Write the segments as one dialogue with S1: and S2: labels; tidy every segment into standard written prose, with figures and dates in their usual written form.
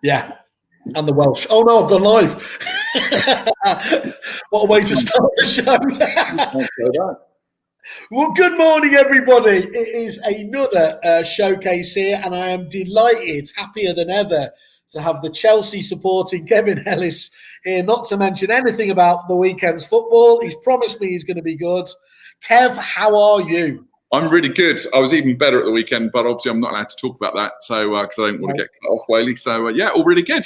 S1: Yeah. And the Welsh. Oh no, I've gone live. What a way to start the show. Well, good morning, everybody. It is another showcase here, and I am delighted, happier than ever, to have the Chelsea supporting Kevin Ellis here, not to mention anything about the weekend's football. He's promised me he's going to be good. Kev, how are you?
S2: I'm really good. I was even better at the weekend, but obviously I'm not allowed to talk about that, so because I don't want to get cut off, Whaley. So yeah, all really good.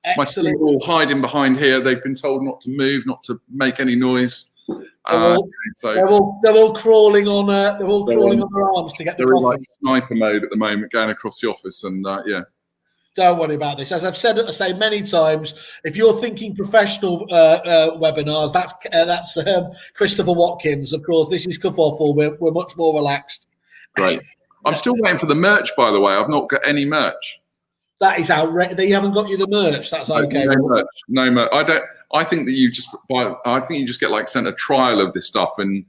S1: Excellent.
S2: My team are all hiding behind here. They've been told not to move, not to make any noise.
S1: They're all crawling on. They're all crawling on their arms to get the coffee.
S2: They're in like sniper mode at the moment, going across the office, and yeah.
S1: Don't worry about this. As I've said many times, if you're thinking professional webinars, that's Christopher Watkins. Of course, this is Kerfuffle. We're much more relaxed.
S2: Great. I'm still waiting for the merch, by the way. I've not got any merch.
S1: That is outrageous. They haven't got you the merch. That's okay.
S2: No merch. I think that you just buy. I think you just get like sent a trial of this stuff and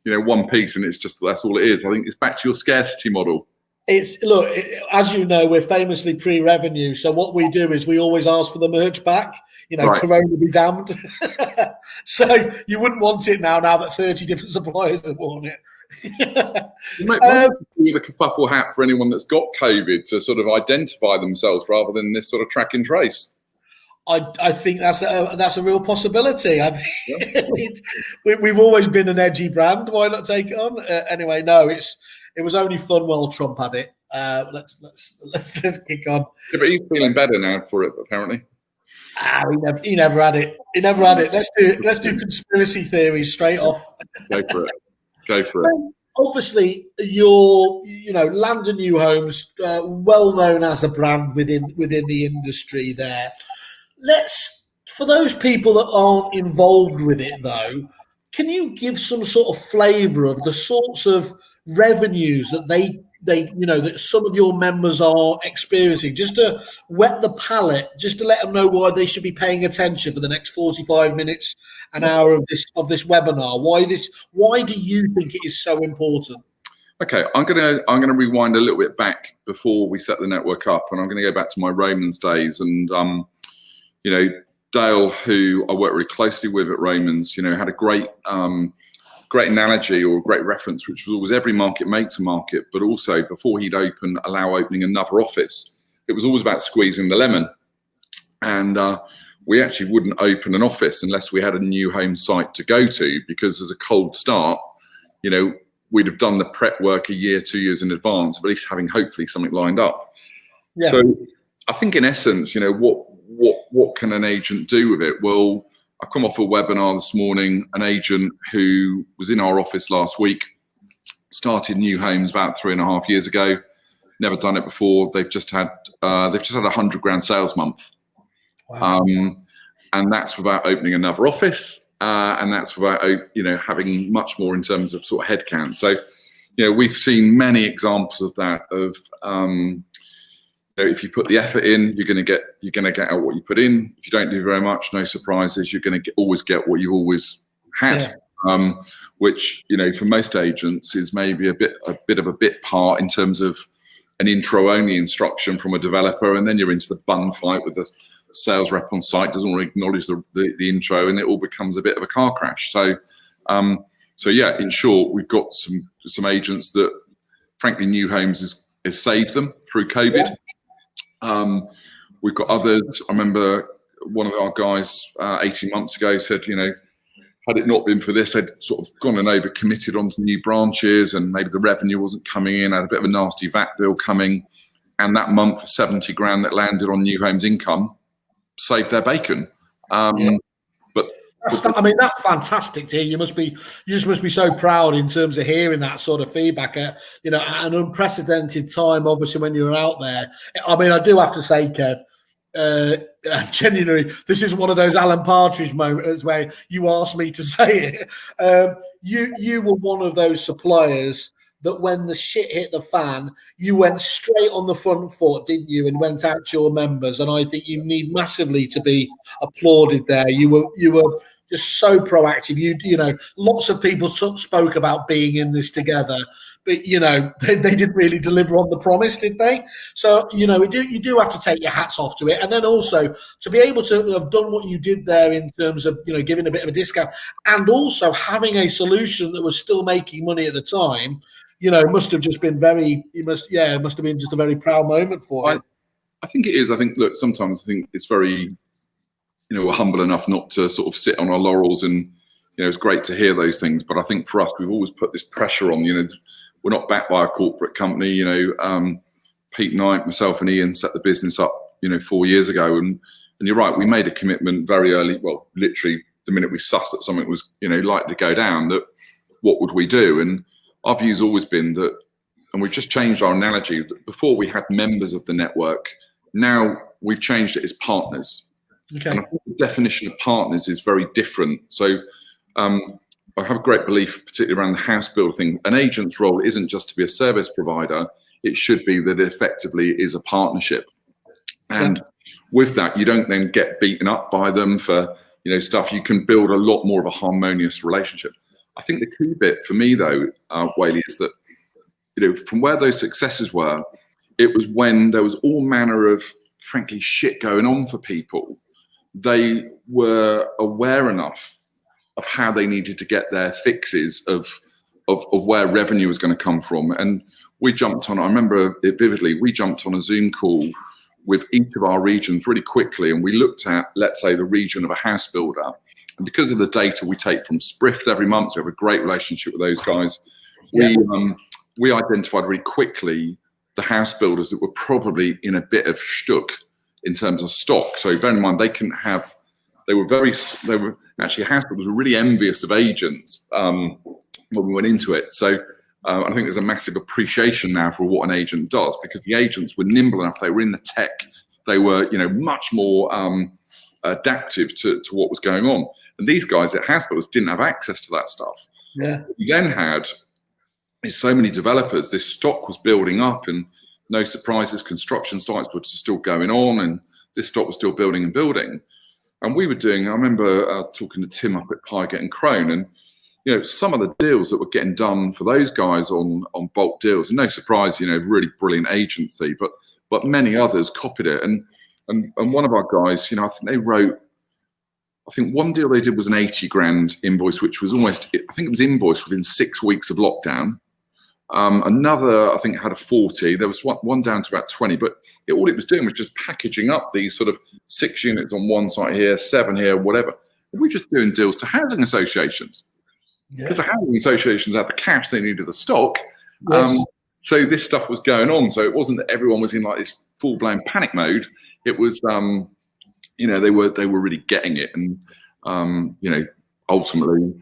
S2: one piece, and it's just that's all it is. I think it's back to your scarcity model.
S1: As you know, we're famously pre-revenue. So what we do is we always ask for the merch back. Right. Corona be damned. So you wouldn't want it now that 30 different suppliers have worn it.
S2: You might use a Kerfuffle hat for anyone that's got COVID to sort of identify themselves rather than this sort of track and trace.
S1: I think that's a real possibility. We've always been an edgy brand. Why not take it on? Anyway, no, it was only fun while Trump had it. Let's kick on.
S2: Yeah, but he's feeling better now for it, apparently.
S1: He never had it. He never had it. Let's do conspiracy theories straight off.
S2: Go for it.
S1: Obviously, your Land and New Homes, well known as a brand within the industry. There, for those people that aren't involved with it though, can you give some sort of flavour of the sorts of revenues that that some of your members are experiencing, just to whet the palate, just to let them know why they should be paying attention for the next 45 minutes, an hour of this webinar? Why do you think it is so important?
S2: Okay, I'm gonna rewind a little bit back before we set the network up, and I'm gonna go back to my Romans days. And Dale, who I worked really closely with at Romans, had a great analogy or a great reference, which was always every market makes a market, but also before he'd allow opening another office, it was always about squeezing the lemon. And we actually wouldn't open an office unless we had a new home site to go to, because as a cold start, we'd have done the prep work a year, 2 years in advance, of at least having hopefully something lined up. Yeah. So I think in essence, what can an agent do with it? Well, I come off a webinar this morning. An agent who was in our office last week started New Homes about 3.5 years ago. Never done it before. They've just had $100 grand sales month. Wow. And that's without opening another office, and that's without having much more in terms of sort of headcount. So we've seen many examples of that. If you put the effort in, you're going to get out what you put in. If you don't do very much, no surprises. You're going to always get what you've always had, which for most agents is maybe a bit of a bit part in terms of an intro only instruction from a developer, and then you're into the bun fight with the sales rep on site doesn't want to acknowledge the intro, and it all becomes a bit of a car crash. So yeah, in short, we've got some agents that, frankly, New Homes has saved them through COVID. Yeah. We've got others. I remember one of our guys 18 months ago said, had it not been for this, they'd sort of gone and over-committed onto new branches, and maybe the revenue wasn't coming in, had a bit of a nasty VAT bill coming, and that month for 70 grand that landed on New Homes income saved their bacon. But
S1: that's fantastic to hear. You just must be so proud in terms of hearing that sort of feedback at an unprecedented time, obviously, when you're out there. I do have to say, Kev, genuinely, this is one of those Alan Partridge moments where you asked me to say it. You were one of those suppliers that when the shit hit the fan, you went straight on the front foot, didn't you, and went out to your members. And I think you need massively to be applauded there. You were just so proactive. You know, lots of people spoke about being in this together, but they didn't really deliver on the promise, did they? So you do have to take your hats off to it, and then also to be able to have done what you did there in terms of giving a bit of a discount, and also having a solution that was still making money at the time. Must have just been it must have been just a very proud moment for you.
S2: I think it is. I think, look, sometimes I think it's very, we're humble enough not to sort of sit on our laurels, and it's great to hear those things. But I think for us, we've always put this pressure on. We're not backed by a corporate company. Pete Knight, myself, and Ian set the business up 4 years ago, and you're right. We made a commitment very early. Well, literally the minute we sussed that something was likely to go down, that what would we do? And our view's always been that, and we've just changed our analogy. That before we had members of the network. Now we've changed it as partners.
S1: Okay.
S2: And I think the definition of partners is very different. So I have a great belief, particularly around the house builder thing. An agent's role isn't just to be a service provider. It should be that it effectively is a partnership. And with that, you don't then get beaten up by them for stuff. You can build a lot more of a harmonious relationship. I think the key bit for me, though, Whaley, is that from where those successes were, it was when there was all manner of, frankly, shit going on for people. They were aware enough of how they needed to get their fixes of where revenue was going to come from. And we jumped on, I remember it vividly, we jumped on a Zoom call with each of our regions really quickly. And we looked at, let's say, the region of a house builder. And because of the data we take from Sprift every month, so we have a great relationship with those guys. We identified really quickly the house builders that were probably in a bit of shtuck in terms of stock. So bear in mind, they were actually, house builders were really envious of agents when we went into it. So I think there's a massive appreciation now for what an agent does, because the agents were nimble enough. They were in the tech. They were, much more adaptive to what was going on. And these guys at house builders didn't have access to that stuff.
S1: Yeah.
S2: You then had so many developers, this stock was building up, and no surprises, construction sites were still going on, and this stock was still building and building. And we were doing, I remember talking to Tim up at Pygate and Crone, and some of the deals that were getting done for those guys on bulk deals, and no surprise, really brilliant agency, but many others copied it. And one of our guys, I think they wrote, I think one deal they did was an 80 grand invoice, which was almost, I think it was invoiced within 6 weeks of lockdown. Another, I think, had a 40. There was one down to about 20, but all it was doing was just packaging up these sort of 6 units on one site here, 7 here, whatever. And we're just doing deals to housing associations. Because the housing associations had the cash, they needed the stock.
S1: Yes.
S2: So this stuff was going on. So it wasn't that everyone was in like this full-blown panic mode. It was, they were really getting it. And, ultimately,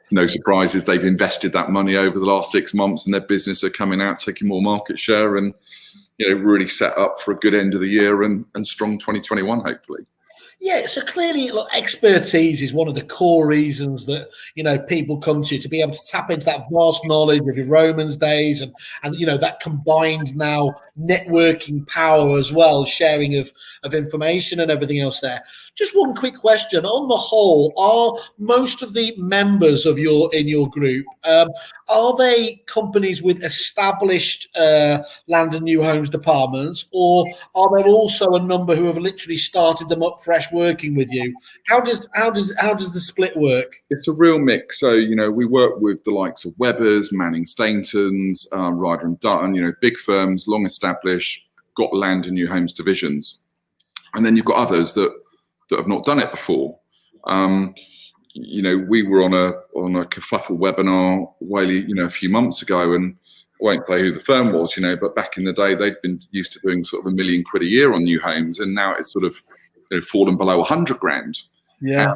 S2: no surprises, they've invested that money over the last 6 months, and their business are coming out, taking more market share, and really set up for a good end of the year and strong 2021, hopefully.
S1: Yeah, so clearly, look, expertise is one of the core reasons that people come to be able to tap into that vast knowledge of your Romans days and that combined now networking power as well, sharing of information and everything else there. Just one quick question: on the whole, are most of the members of in your group are they companies with established land and new homes departments, or are there also a number who have literally started them up fresh, working with you? How does the split work?
S2: It's a real mix. So we work with the likes of Webbers, Manning Stainton's, Ryder and Dutton, big firms, long established, got land and new homes divisions, and then you've got others that have not done it before. We were on a Kerfuffle webinar, Whaley, a few months ago, and I won't say who the firm was, but back in the day they'd been used to doing sort of £1 million a year on new homes, and now it's sort of fallen below 100 grand.
S1: Yeah.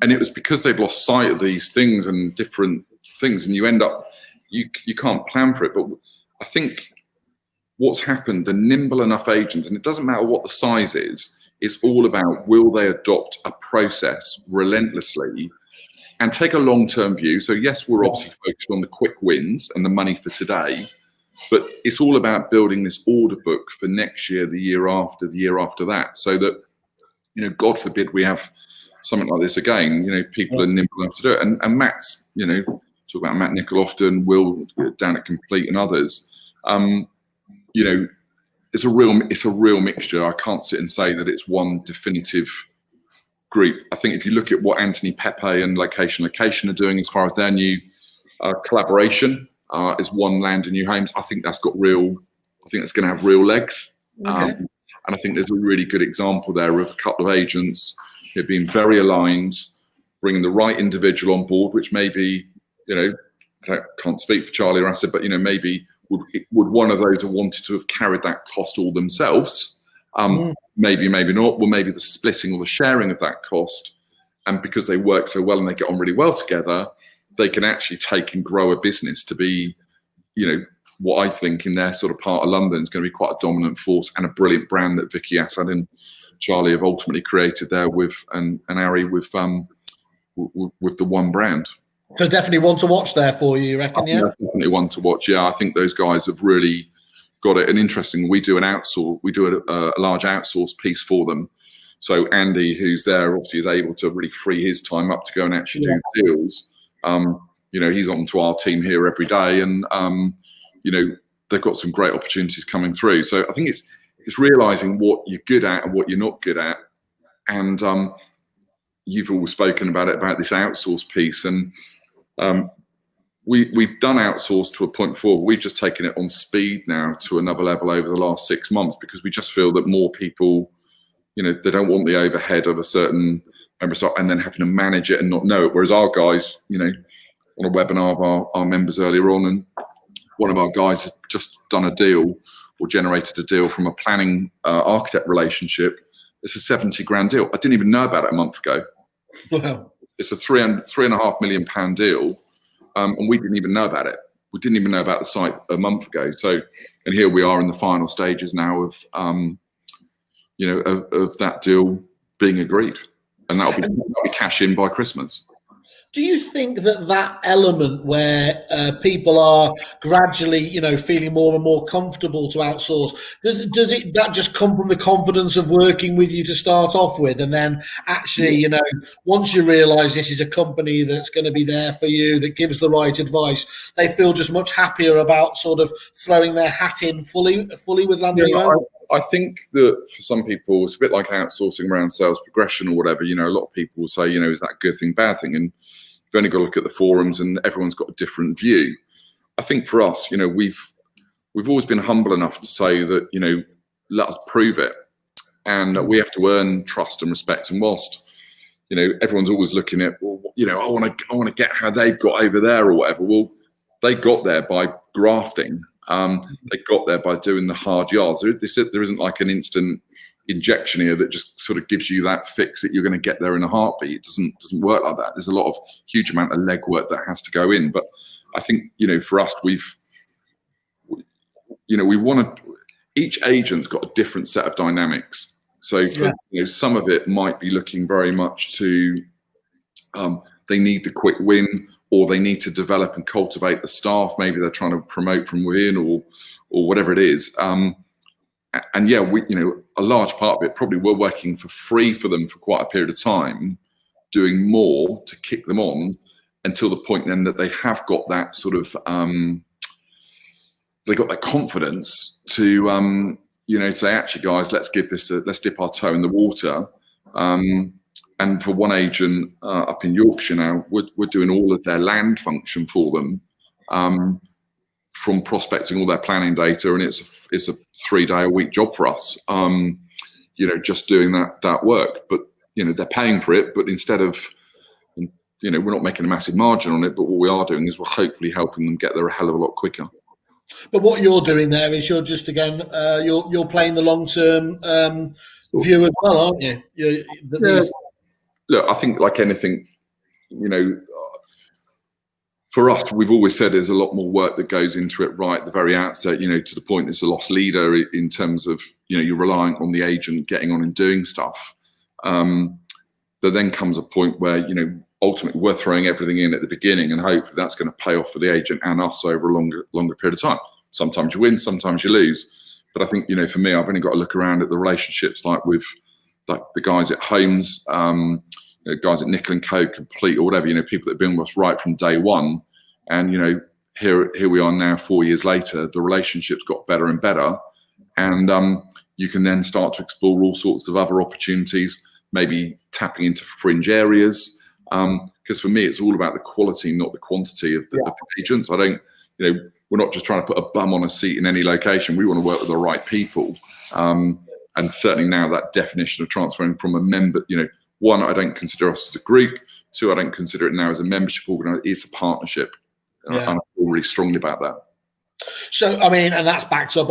S2: And it was because they'd lost sight of these things and different things, and you end up, you can't plan for it. But I think what's happened, the nimble enough agents, and it doesn't matter what the size is, it's all about, will they adopt a process relentlessly and take a long-term view? So yes, we're obviously focused on the quick wins and the money for today, but it's all about building this order book for next year, the year after that, so that, God forbid we have something like this again, people are nimble enough to do it. And Matt's, talk about Matt Nichol often, Will down at Complete and others. You know, it's a real mixture. I can't sit and say that it's one definitive group. I think if you look at what Anthony Pepe and Location are doing as far as their new collaboration is One Land and New Homes, I think that's got real. I think that's going to have real legs.
S1: Okay.
S2: And I think there's a really good example there of a couple of agents who have been very aligned, bringing the right individual on board, which maybe, you know, I can't speak for Charlie or Asad, but, you know, maybe would one of those have wanted to have carried that cost all themselves? Maybe not. Well, maybe the splitting or the sharing of that cost, and because they work so well and they get on really well together, they can actually take and grow a business to be, you know, what I think in their sort of part of London is going to be quite a dominant force and a brilliant brand that Vicky, Asad and Charlie have ultimately created there with, and Ari with the one brand.
S1: So definitely one to watch there for you reckon, yeah?
S2: Definitely one to watch, yeah. I think those guys have really got it. And interesting, we do a large outsource piece for them. So Andy, who's there, obviously is able to really free his time up to go and actually do deals. You know, he's on to our team here every day, and you know, they've got some great opportunities coming through. So I think it's realizing what you're good at and what you're not good at. And you've all spoken about it, about this outsource piece. And we've done outsource to a point before. We've just taken it on speed now to another level over the last 6 months, because we just feel that more people, you know, they don't want the overhead of a certain member stock and then having to manage it and not know it. Whereas our guys, you know, on a webinar of our members earlier on, and one of our guys has just done a deal or generated a deal from a planning architect relationship. It's a 70 grand deal. I didn't even know about it a month ago.
S1: Wow.
S2: It's a £3.5 million deal. And we didn't even know about it. We didn't even know about the site a month ago. So, and here we are in the final stages now of, you know, of that deal being agreed. And that'll be cash in by Christmas.
S1: Do you think that element where people are gradually, you know, feeling more and more comfortable to outsource, does that just come from the confidence of working with you to start off with, and then actually, you know, once you realise this is a company that's going to be there for you, that gives the right advice, they feel just much happier about sort of throwing their hat in fully with Land & Home?
S2: I think that for some people, it's a bit like outsourcing around sales progression or whatever. You know, a lot of people will say, you know, is that a good thing, bad thing? And you've only got to look at the forums, and everyone's got a different view. I think for us, you know, we've always been humble enough to say that, you know, let us prove it, and we have to earn trust and respect. And whilst, you know, everyone's always looking at, well, you know, I want to get how they've got over there or whatever. Well, they got there by grafting. They got there by doing the hard yards. There isn't like an instant injection here that just sort of gives you that fix that you're going to get there in a heartbeat. It doesn't work like that. There's a lot of huge amount of legwork that has to go in. But I think, you know, for us, we want to. Each agent's got a different set of dynamics. So you know, some of it might be looking very much to they need the quick win, or they need to develop and cultivate the staff. Maybe they're trying to promote from within, or whatever it is. And yeah, you know, a large part of it probably we're working for free for them for quite a period of time, doing more to kick them on until the point then that they have got that sort of they got that confidence to you know, say, actually, guys, let's dip our toe in the water. And for one agent up in Yorkshire now, we're doing all of their land function for them, from prospecting all their planning data, and it's a 3-day-a-week job for us. You know, just doing that work. But you know, they're paying for it. But instead of, you know, we're not making a massive margin on it. But what we are doing is we're hopefully helping them get there a hell of a lot quicker.
S1: But what you're doing there is you're just again you're playing the long-term view as well, aren't you?
S2: Look, I think like anything, you know, for us, we've always said there's a lot more work that goes into it right at the very outset, you know, to the point it's a lost leader in terms of, you know, you're relying on the agent getting on and doing stuff. There then comes a point where, you know, ultimately we're throwing everything in at the beginning, and hopefully that's going to pay off for the agent and us over a longer period of time. Sometimes you win, sometimes you lose. But I think, you know, for me, I've only got to look around at the relationships like with like the guys at Homes, you know, guys at Nichol & Co, Complete, or whatever, you know, people that have been with us right from day one. And, you know, here we are now 4 years later, the relationship's got better and better. And you can then start to explore all sorts of other opportunities, maybe tapping into fringe areas. Because for me, it's all about the quality, not the quantity of the agents. I don't, you know, we're not just trying to put a bum on a seat in any location. We want to work with the right people. And certainly now that definition of transferring from a member, you know, one, I don't consider us as a group. Two, I don't consider it now as a membership organisation. It's a partnership. And I feel really strongly about that.
S1: So, I mean, and that's backed up.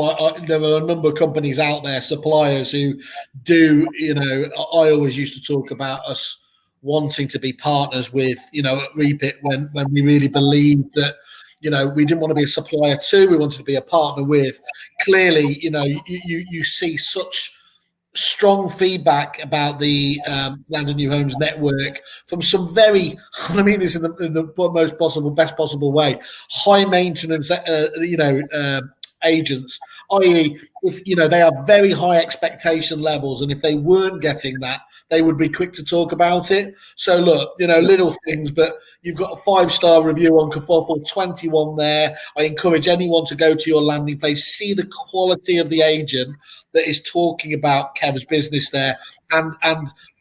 S1: There are a number of companies out there, suppliers, who do, you know, I always used to talk about us wanting to be partners with, you know, at Reapit when we really believed that, you know, we didn't want to be a supplier to, we wanted to be a partner with. Clearly, you know, you see such strong feedback about the Land and New Homes network from some very, and I mean this in the most possible, best possible way, high maintenance, agents, i.e., if, you know, they have very high expectation levels, and if they weren't getting that, they would be quick to talk about it. So look, you know, little things, but you've got a 5-star review on Kerfuffle, 21 there. I encourage anyone to go to your landing page, see the quality of the agent that is talking about Kev's business there, and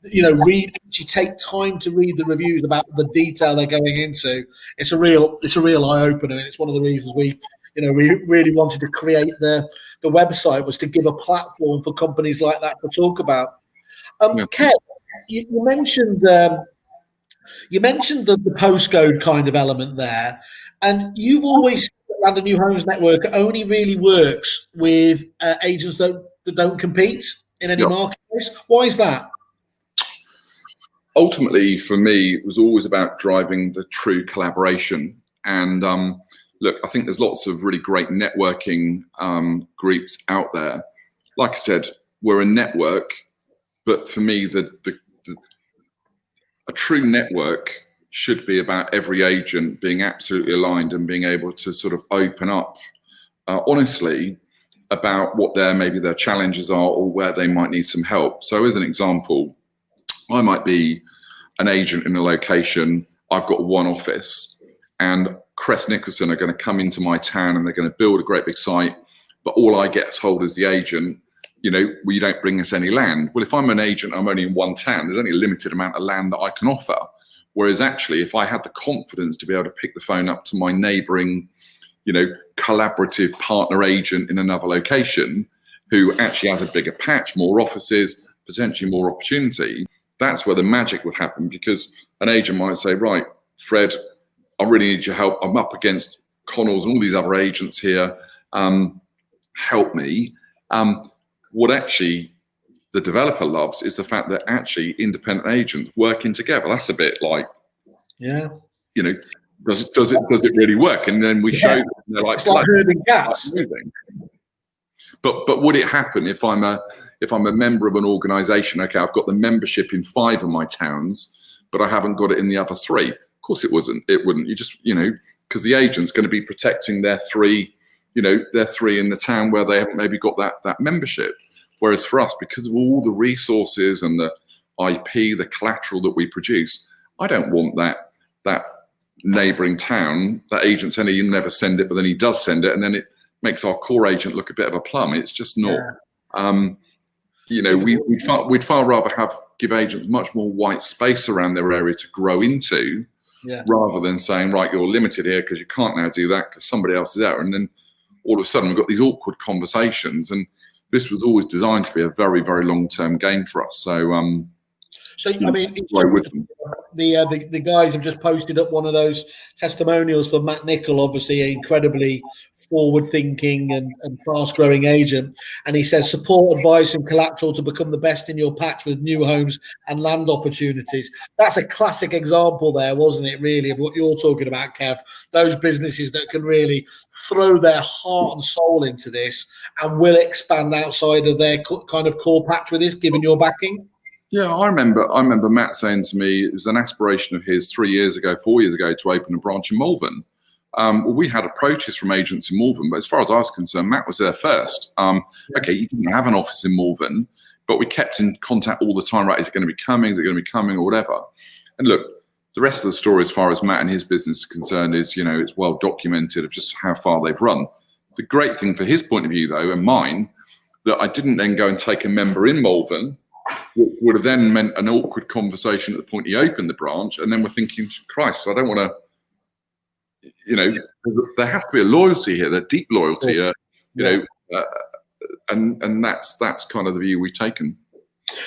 S1: you know, actually take time to read the reviews about the detail they're going into. It's a real eye opener, and it's one of the reasons we really wanted to create the website, was to give a platform for companies like that to talk about. Kev, you mentioned the postcode kind of element there, and you've always said that Land and New Homes Network only really works with agents that don't compete in any marketplace. Why is that?
S2: Ultimately, for me, it was always about driving the true collaboration. And look, I think there's lots of really great networking groups out there. Like I said, we're a network, but for me, a true network should be about every agent being absolutely aligned and being able to sort of open up honestly about what maybe their challenges are, or where they might need some help. So as an example, I might be an agent in a location, I've got one office, and Crest Nicholson are going to come into my town and they're going to build a great big site, but all I get told as the agent, you know, well, you don't bring us any land. Well, if I'm an agent, I'm only in one town, there's only a limited amount of land that I can offer. Whereas actually, if I had the confidence to be able to pick the phone up to my neighbouring, you know, collaborative partner agent in another location, who actually has a bigger patch, more offices, potentially more opportunity, that's where the magic would happen. Because an agent might say, right, Fred, I really need your help. I'm up against Connells and all these other agents here. Help me. What actually the developer loves is the fact that actually independent agents working together. That's a bit like, you know, does it really work? And then we show them, they're like,
S1: it's like herding cats.
S2: But would it happen if I'm a member of an organisation? Okay, I've got the membership in 5 of my towns, but I haven't got it in the other 3. Of course, it wouldn't. You just, you know, because the agent's going to be protecting their 3, you know, their 3 in the town where they haven't maybe got that membership. Whereas for us, because of all the resources and the IP, the collateral that we produce, I don't want that neighbouring town, that agent saying you never send it, but then he does send it, and then it makes our core agent look a bit of a plum. It's just not. You know, we'd far rather give agents much more white space around their area to grow into, rather than saying, right, you're limited here because you can't now do that because somebody else is out. And then all of a sudden we've got these awkward conversations, and this was always designed to be a very, very long-term game for us. So, I mean, the guys have just posted up one of those testimonials for Matt Nichol, obviously an incredibly forward-thinking and fast-growing agent. And he says, support, advice and collateral to become the best in your patch with new homes and land opportunities. That's a classic example there, wasn't it, really, of what you're talking about, Kev? Those businesses that can really throw their heart and soul into this and will expand outside of their kind of core patch with this, given your backing. Yeah, I remember Matt saying to me, it was an aspiration of his 4 years ago, to open a branch in Malvern. Well, we had approaches from agents in Malvern, but as far as I was concerned, Matt was there first. Okay, he didn't have an office in Malvern, but we kept in contact all the time, right? Is it going to be coming? Is it going to be coming or whatever? And look, The rest of the story, as far as Matt and his business is concerned, is, it's well documented of just how far they've run. The great thing for his point of view, though, and mine, that I didn't then go and take a member in Malvern, which would have then meant an awkward conversation at the point he opened the branch. And then we're thinking, Christ, I don't want to, there has to be a loyalty here, a deep loyalty, and that's kind of the view we've taken.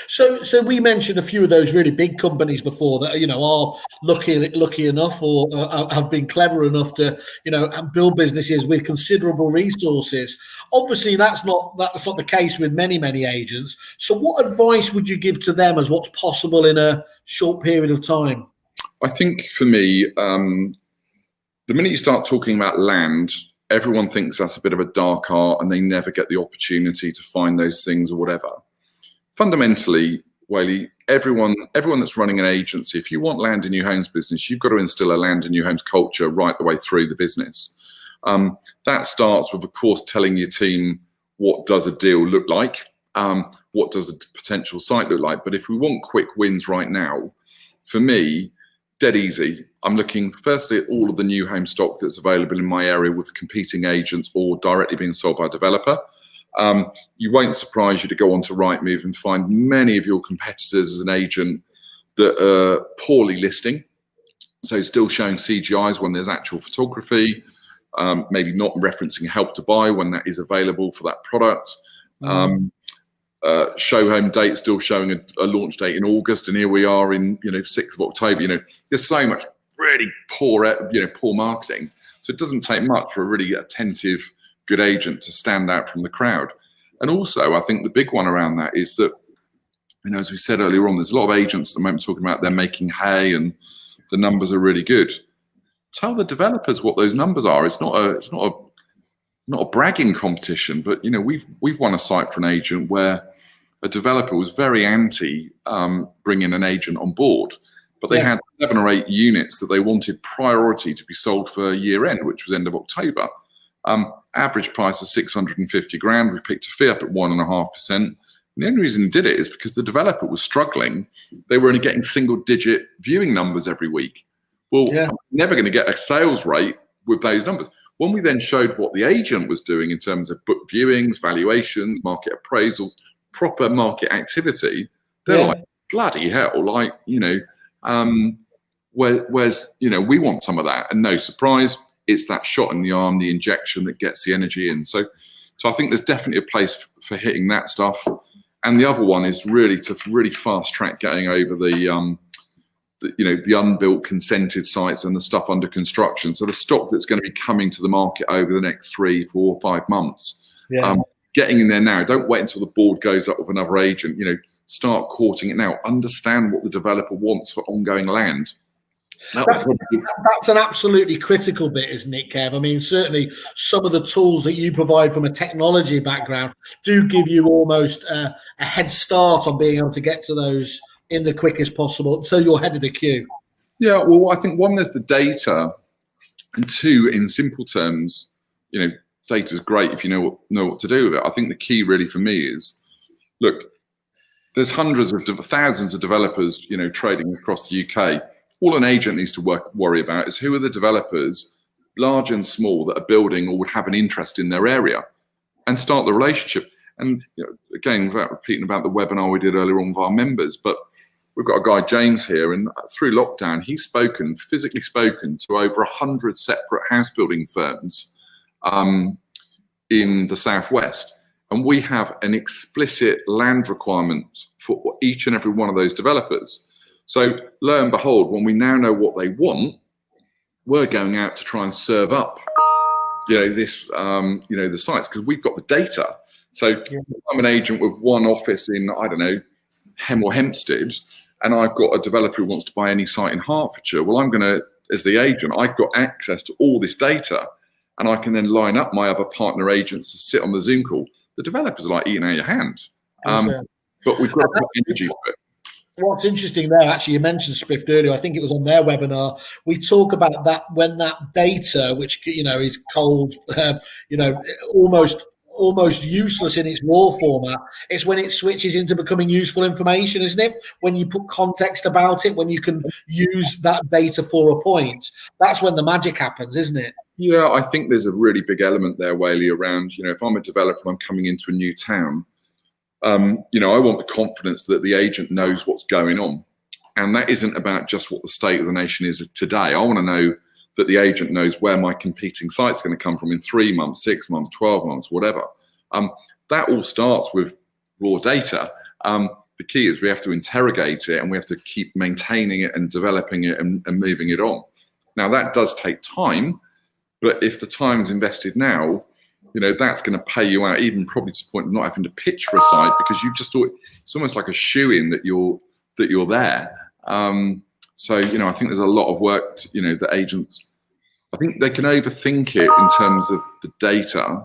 S1: So we mentioned a few of those really big companies before that are lucky enough or have been clever enough to build businesses with considerable resources. Obviously, that's not the case with many agents. So what advice would you give to them as what's possible in a short period of time?
S2: I think for me, the minute you start talking about land, everyone thinks that's a bit of a dark art and they never get the opportunity to find those things or whatever. Fundamentally, Whaley, everyone that's running an agency, if you want land in new homes business, you've got to instill a land in new homes culture right the way through the business. That starts with, of course, telling your team what does a deal look like, what does a potential site look like. But if we want quick wins right now, for me, dead easy. I'm looking firstly at all of the new home stock that's available in my area with competing agents or directly being sold by a developer. You won't surprise you to go onto Rightmove and find many of your competitors as an agent that are poorly listing. So still showing CGIs when there's actual photography, maybe not referencing Help to Buy when that is available for that product. Show home date still showing a launch date in August, and here we are in 6th of October. There's so much really poor marketing. So it doesn't take much for a really attentive, good agent to stand out from the crowd. And also, I think the big one around that is that, as we said earlier on, there's a lot of agents at the moment talking about they're making hay and the numbers are really good. Tell the developers what those numbers are. It's not a bragging competition, but we've won a site for an agent where a developer was very anti bringing an agent on board, but they had 7 or 8 units that they wanted priority to be sold for year end, which was end of October. Average price of 650 grand. We picked a fee up at 1.5%. And the only reason we did it is because the developer was struggling. They were only getting single-digit viewing numbers every week. Well, I'm never going to get a sales rate with those numbers. When we then showed what the agent was doing in terms of book viewings, valuations, market appraisals, proper market activity, they're like, bloody hell, where's we want some of that. And no surprise, it's that shot in the arm, the injection that gets the energy in. So I think there's definitely a place for hitting that stuff. And the other one is really to fast track getting over the unbuilt consented sites and the stuff under construction. So the stock that's going to be coming to the market over the next 3, 4, 5 months. Getting in there now. Don't wait until the board goes up with another agent. Start courting it now. Understand what the developer wants for ongoing land.
S1: That's an absolutely critical bit, isn't it, Kev? I mean, certainly some of the tools that you provide from a technology background do give you almost a head start on being able to get to those in the quickest possible. So you're ahead of the queue.
S2: Yeah, well, I think 1, there's the data, and 2, in simple terms, data is great if you know what to do with it. I think the key really for me is, look, there's thousands of developers, trading across the UK. All an agent needs to worry about is who are the developers, large and small, that are building or would have an interest in their area, and start the relationship. And again, without repeating about the webinar we did earlier on with our members, but we've got a guy, James, here, and through lockdown, he's physically spoken to over 100 separate house building firms in the Southwest. And we have an explicit land requirement for each and every one of those developers. So lo and behold, when we now know what they want, we're going out to try and serve up, the sites, because we've got the data. So I'm an agent with one office in, Hem or Hempstead, and I've got a developer who wants to buy any site in Hertfordshire. Well, I'm going to, as the agent, I've got access to all this data, and I can then line up my other partner agents to sit on the Zoom call. The developers are like eating out your hand. But we've got to put energy for it.
S1: What's interesting there, actually, you mentioned Swift earlier. I think it was on their webinar. We talk about that when that data, which is cold, almost almost useless in its raw format. It's when it switches into becoming useful information, isn't it? When you put context about it, when you can use that data for a point, that's when the magic happens, isn't it?
S2: Yeah, I think there's a really big element there, Whaley, around, if I'm a developer and I'm coming into a new town, I want the confidence that the agent knows what's going on. And that isn't about just what the state of the nation is today. I want to know that the agent knows where my competing site's going to come from in 3 months, 6 months, 12 months, whatever. That all starts with raw data. The key is we have to interrogate it and we have to keep maintaining it and developing it and moving it on. Now, that does take time, but if the time is invested now, that's going to pay you out, even probably to the point of not having to pitch for a site, because you've just thought it's almost like a shoe-in that you're there. So, I think there's a lot of work, that agents, I think they can overthink it in terms of the data,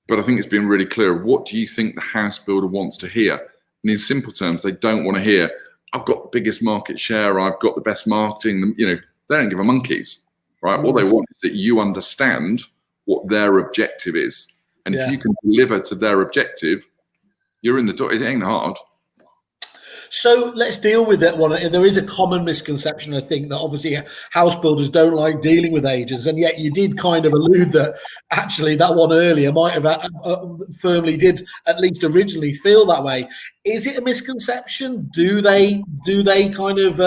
S2: but I think it's been really clear. What do you think the house builder wants to hear? And in simple terms, they don't want to hear, I've got the biggest market share, I've got the best marketing, they don't give a monkeys, right? What they want is that you understand what their objective is. And if you can deliver to their objective, you're in the door. It ain't hard.
S1: So let's deal with that one. There is a common misconception, I think, that obviously house builders don't like dealing with agents, and yet you did kind of allude that actually that one earlier might have firmly did at least originally feel that way. Is it a misconception? Do they kind of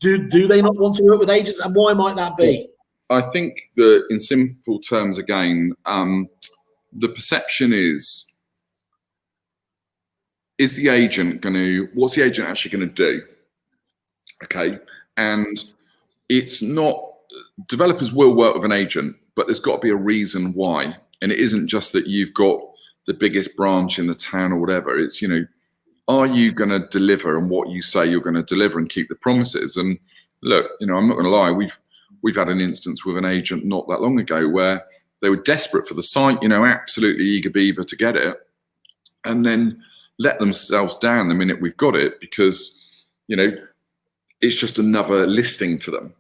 S1: do they not want to work with agents, and why might that be?
S2: I think that in simple terms, again, the perception is the agent what's the agent actually going to do? Okay. And it's not, developers will work with an agent, but there's got to be a reason why. And it isn't just that you've got the biggest branch in the town or whatever. It's, are you going to deliver on what you say you're going to deliver and keep the promises? And look, I'm not going to lie. We've had an instance with an agent not that long ago where they were desperate for the site, absolutely eager beaver to get it, and then let themselves down the minute we've got it because, it's just another listing to them.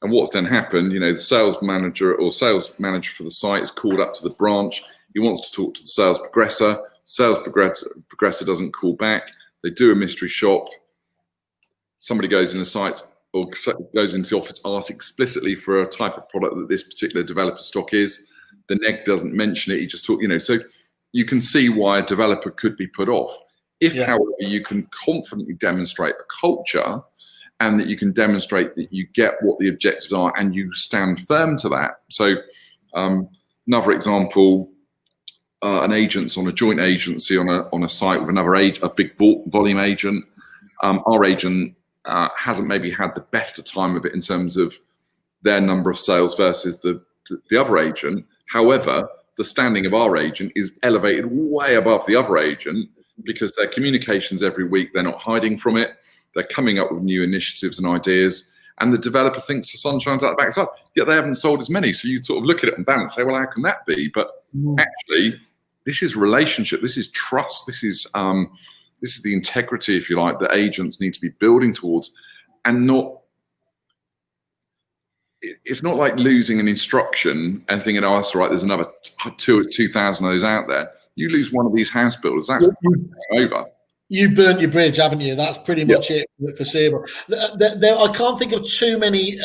S2: And what's then happened, the sales manager for the site is called up to the branch. He wants to talk to the sales progressor. Sales progressor doesn't call back. They do a mystery shop. Somebody goes in the site or goes into the office, asks explicitly for a type of product that this particular developer stock is. The neg doesn't mention it. He just talk, so you can see why a developer could be put off. If, however, you can confidently demonstrate a culture and that you can demonstrate that you get what the objectives are and you stand firm to that. So another example, an agent's on a joint agency on a site with another a big volume agent. Our agent hasn't maybe had the best of time of it in terms of their number of sales versus the other agent. However, the standing of our agent is elevated way above the other agent because their communications every week, they're not hiding from it. They're coming up with new initiatives and ideas. And the developer thinks the sun shines out the backside, yet they haven't sold as many. So you sort of look at it and balance, say, well, how can that be? But actually, this is relationship. This is trust. This is the integrity, if you like, that agents need to be building towards, and not. It's not like losing an instruction and thinking, oh, that's all right, there's another 2,000 of those out there. You lose one of these house builders, that's over.
S1: You've burnt your bridge, haven't you? That's pretty much it foreseeable. I can't think of too many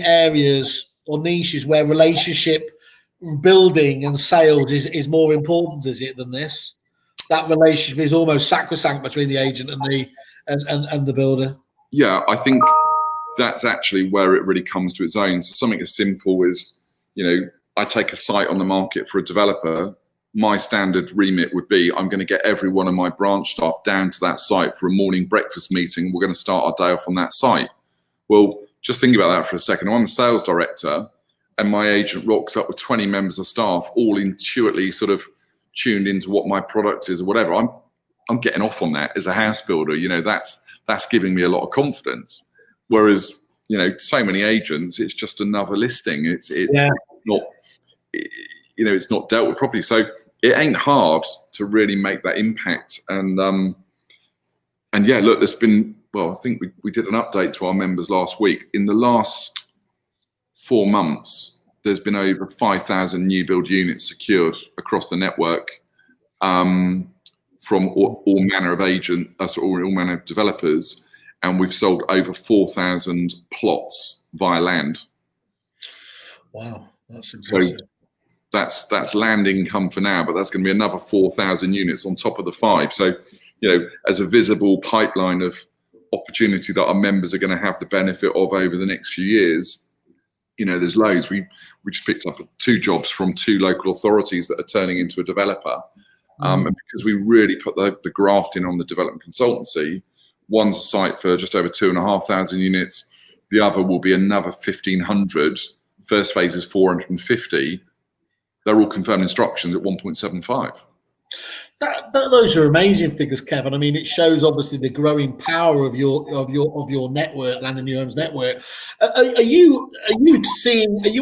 S1: areas or niches where relationship building and sales is more important, is it, than this? That relationship is almost sacrosanct between the agent and the builder.
S2: Yeah, I think that's actually where it really comes to its own. So something as simple as, I take a site on the market for a developer. My standard remit would be, I'm going to get every one of my branch staff down to that site for a morning breakfast meeting. We're going to start our day off on that site. Well, just think about that for a second. I'm a sales director and my agent rocks up with 20 members of staff, all intuitively sort of tuned into what my product is or whatever. I'm getting off on that as a house builder. That's giving me a lot of confidence. Whereas, so many agents, it's just another listing. It's not, it's not dealt with properly. So it ain't hard to really make that impact. And yeah, look, there's been, I think we did an update to our members last week. In the last 4 months, there's been over 5,000 new build units secured across the network from all manner of all manner of developers, and we've sold over 4,000 plots via land.
S1: Wow, that's impressive.
S2: So that's land income for now, but that's going to be another 4,000 units on top of the 5. So, as a visible pipeline of opportunity that our members are going to have the benefit of over the next few years, there's loads. We just picked up 2 jobs from 2 local authorities that are turning into a developer. And because we really put the graft in on the development consultancy, one's a site for just over 2,500 units. The other will be another 1,500. First phase is 450. They're all confirmed instructions at 1.75.
S1: Those are amazing figures, Kevin. I mean, it shows obviously the growing power of your network, Land and New Homes network. Are you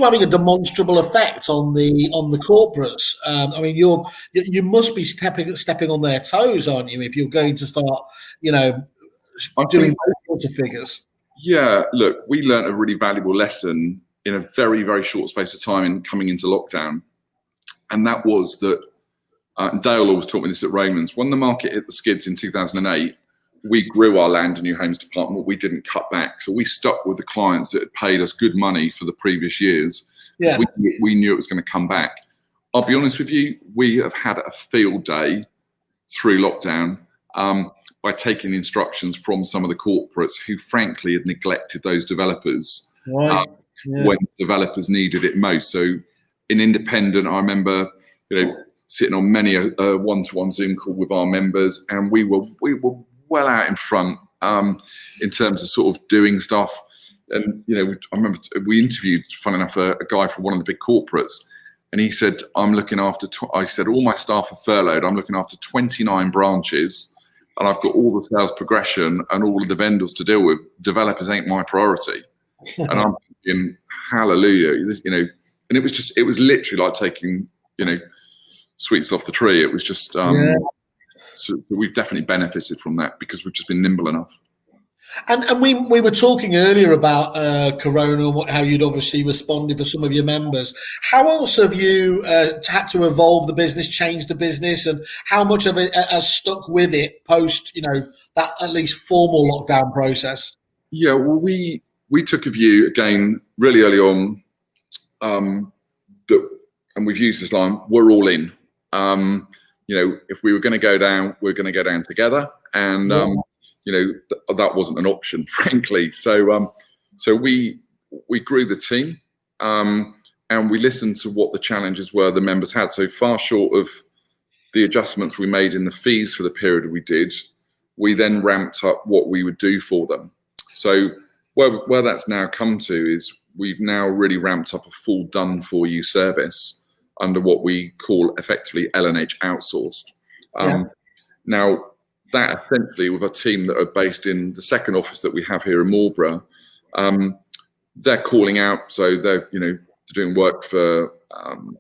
S1: having a demonstrable effect on the corporates? I mean, you must be stepping on their toes, aren't you? If you're going to start, doing those sorts of figures.
S2: Yeah, look, we learned a really valuable lesson in a very, very short space of time in coming into lockdown, and that was that. Dale always taught me this at Raymond's. When the market hit the skids in 2008, we grew our Land and New Homes department. We didn't cut back. So we stuck with the clients that had paid us good money for the previous years. Yeah. We knew it was going to come back. I'll be honest with you, we have had a field day through lockdown by taking instructions from some of the corporates who frankly had neglected those developers when developers needed it most. So in Independent, I remember, sitting on many a one-to-one Zoom call with our members, and we were well out in front in terms of sort of doing stuff. And I remember we interviewed, fun enough, a guy from one of the big corporates, and he said, "I'm looking after." I said, "All my staff are furloughed. I'm looking after 29 branches, and I've got all the sales progression and all of the vendors to deal with. Developers ain't my priority." And I'm thinking, hallelujah, And it was literally like taking, sweets off the tree. It was just, so we've definitely benefited from that because we've just been nimble enough.
S1: And we were talking earlier about Corona and how you'd obviously responded for some of your members. How else have you had to evolve the business, change the business, and how much of it has stuck with it post, that at least formal lockdown process?
S2: Yeah, well, we took a view again really early on that, and we've used this line, we're all in. If we were going to go down, we're going to go down together, and that wasn't an option, frankly. So we grew the team, and we listened to what the challenges were the members had. So far short of the adjustments we made in the fees for the period we did, we then ramped up what we would do for them. So where that's now come to is we've now really ramped up a full done for you service under what we call effectively L&H outsourced. Now, that essentially with a team that are based in the second office that we have here in Marlborough, they're calling out. So they're doing work for an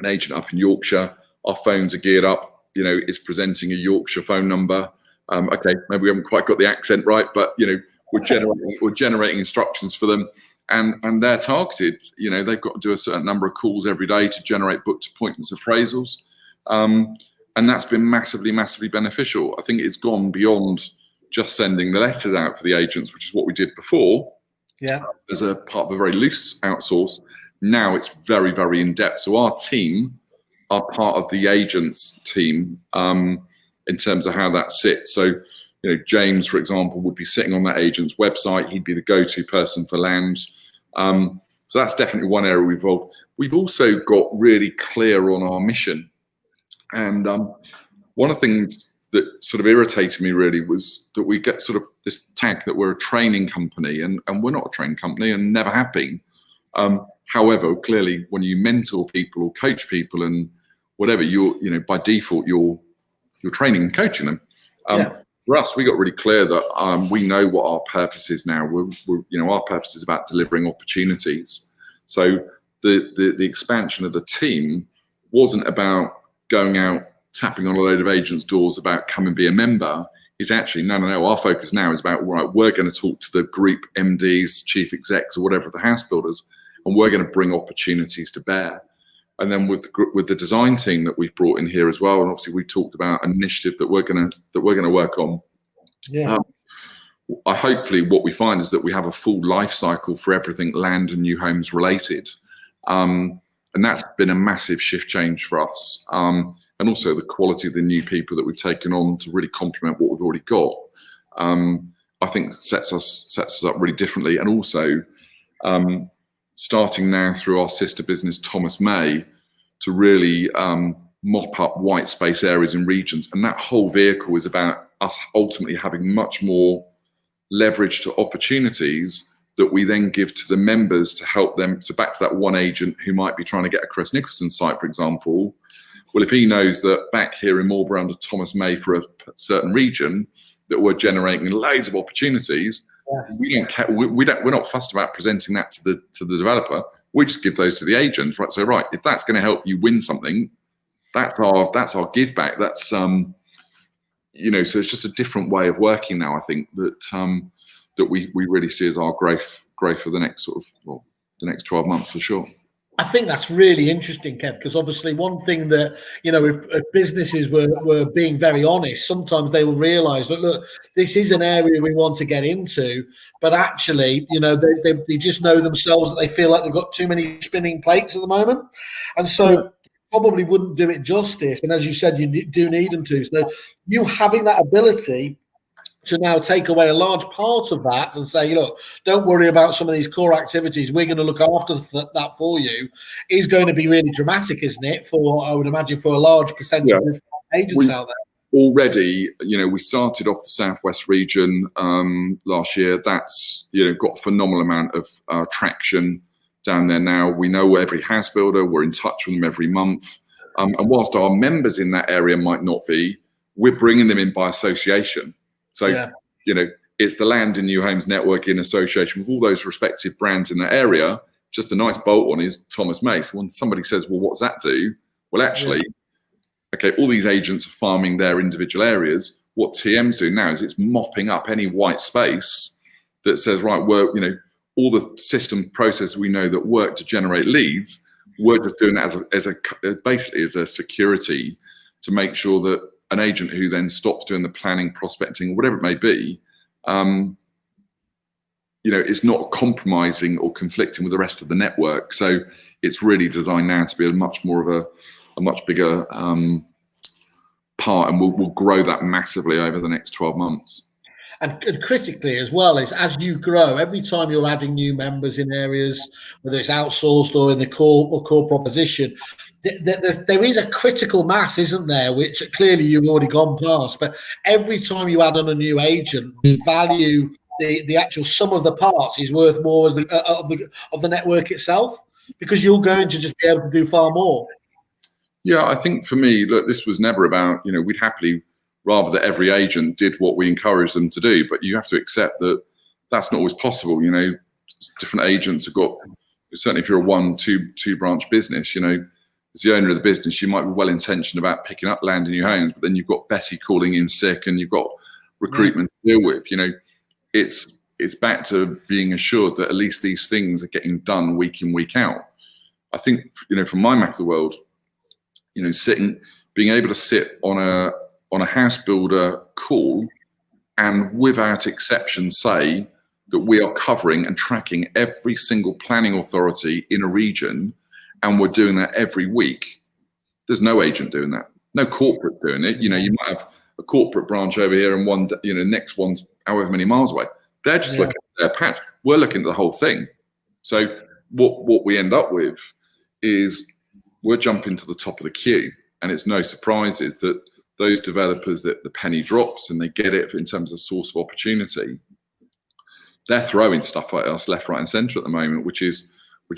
S2: agent up in Yorkshire. Our phones are geared up. It's presenting a Yorkshire phone number. Okay, maybe we haven't quite got the accent right, but we're generating instructions for them. And they're targeted. They've got to do a certain number of calls every day to generate booked appointments appraisals. And that's been massively, massively beneficial. I think it's gone beyond just sending the letters out for the agents, which is what we did before. Yeah. As a part of a very loose outsource. Now it's very, very in-depth. So our team are part of the agents team in terms of how that sits. So James, for example, would be sitting on that agent's website. He'd be the go-to person for land. So that's definitely one area we've evolved. We've also got really clear on our mission. And one of the things that sort of irritated me really was that we get sort of this tag that we're a training company, and we're not a training company and never have been. However, clearly when you mentor people or coach people and whatever, by default, you're training and coaching them. For us, we got really clear that we know what our purpose is now. Our purpose is about delivering opportunities. So the expansion of the team wasn't about going out tapping on a load of agents' doors about come and be a member. It's actually no. Our focus now is about right. We're going to talk to the group MDs, chief execs, or whatever the house builders, and we're going to bring opportunities to bear. And then with the design team that we've brought in here as well, and obviously we talked about an initiative that we're going to work on.
S1: Yeah.
S2: Hopefully what we find is that we have a full life cycle for everything land and new homes related. And that's been a massive shift change for us. And also the quality of the new people that we've taken on to really complement what we've already got. I think sets us up really differently. And also starting now through our sister business, Thomas May, to really mop up white space areas in regions. And that whole vehicle is about us ultimately having much more leverage to opportunities that we then give to the members to help them. So back to that one agent who might be trying to get a Chris Nicholson site, for example. Well, if he knows that back here in Marlborough under Thomas May for a certain region that we're generating loads of opportunities, we're not fussed about presenting that to the developer. We just give those to the agents, right? So, right, if that's going to help you win something, that's our give back. That's so it's just a different way of working now. I think that we really see as our growth for the next the next 12 months for sure.
S1: I think that's really interesting, Kev, because obviously one thing that, if businesses were being very honest, sometimes they will realise that, look, this is an area we want to get into, but actually, they just know themselves that they feel like they've got too many spinning plates at the moment. And so probably wouldn't do it justice. And as you said, you do need them to. So you having that ability to now take away a large part of that and say, look, don't worry about some of these core activities. We're going to look after that for you is going to be really dramatic, isn't it? I would imagine, for a large percentage of agents out there.
S2: Already, we started off the Southwest region last year. That's, got a phenomenal amount of traction down there now. We know every house builder. We're in touch with them every month. And whilst our members in that area might not be, we're bringing them in by association. So, it's the Land and New Homes Network in association with all those respective brands in that area. Just a nice bolt on is Thomas May. So when somebody says, well, what's that do? Well, actually, okay, all these agents are farming their individual areas. What TM's doing now is it's mopping up any white space that says, right, all the system processes we know that work to generate leads, we're just doing that basically as a security to make sure that an agent who then stops doing the planning, prospecting, whatever it may be, it's not compromising or conflicting with the rest of the network. So it's really designed now to be a much bigger part, and we'll grow that massively over the next 12 months.
S1: And critically as well, is as you grow, every time you're adding new members in areas, whether it's outsourced or in the core proposition, there is a critical mass, isn't there, which clearly you've already gone past. But every time you add on a new agent, the value, the actual sum of the parts is worth more as of the network itself, because you're going to just be able to do far more.
S2: Yeah, I think for me, look, this was never about, we'd happily rather that every agent did what we encouraged them to do, but you have to accept that that's not always possible. Different agents have got, certainly if you're a two branch business, as the owner of the business, you might be well intentioned about picking up Land and New Homes, but then you've got Betty calling in sick and you've got recruitment to deal with. It's back to being assured that at least these things are getting done week in, week out. I think, from my map of the world, being able to sit on a house builder call and without exception say that we are covering and tracking every single planning authority in a region, and we're doing that every week. There's no agent doing that, no corporate doing it. You might have a corporate branch over here and one, next one's however many miles away. They're just looking at their patch. We're looking at the whole thing. So what we end up with is we're jumping to the top of the queue, and it's no surprises that those developers that the penny drops and they get it in terms of source of opportunity, they're throwing stuff at us left, right, and centre at the moment, which is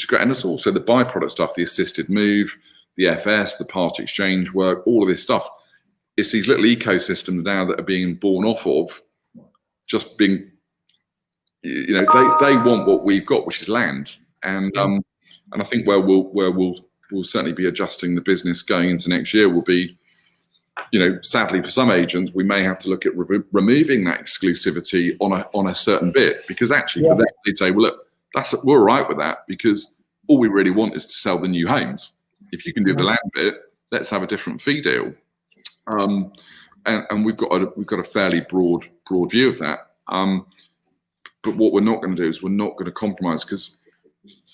S2: great. And it's also the byproduct stuff, the assisted move, the FS, the part exchange work, all of this stuff. It's these little ecosystems now that are being born off of just being, they want what we've got, which is land. And I think where we'll certainly be adjusting the business going into next year will be, sadly for some agents, we may have to look at removing that exclusivity on a certain bit, because actually for them, they'd say, well, look, we're all right with that, because all we really want is to sell the new homes. If you can do the land bit, let's have a different fee deal. And we've got a fairly broad view of that. But what we're not going to do is we're not going to compromise, because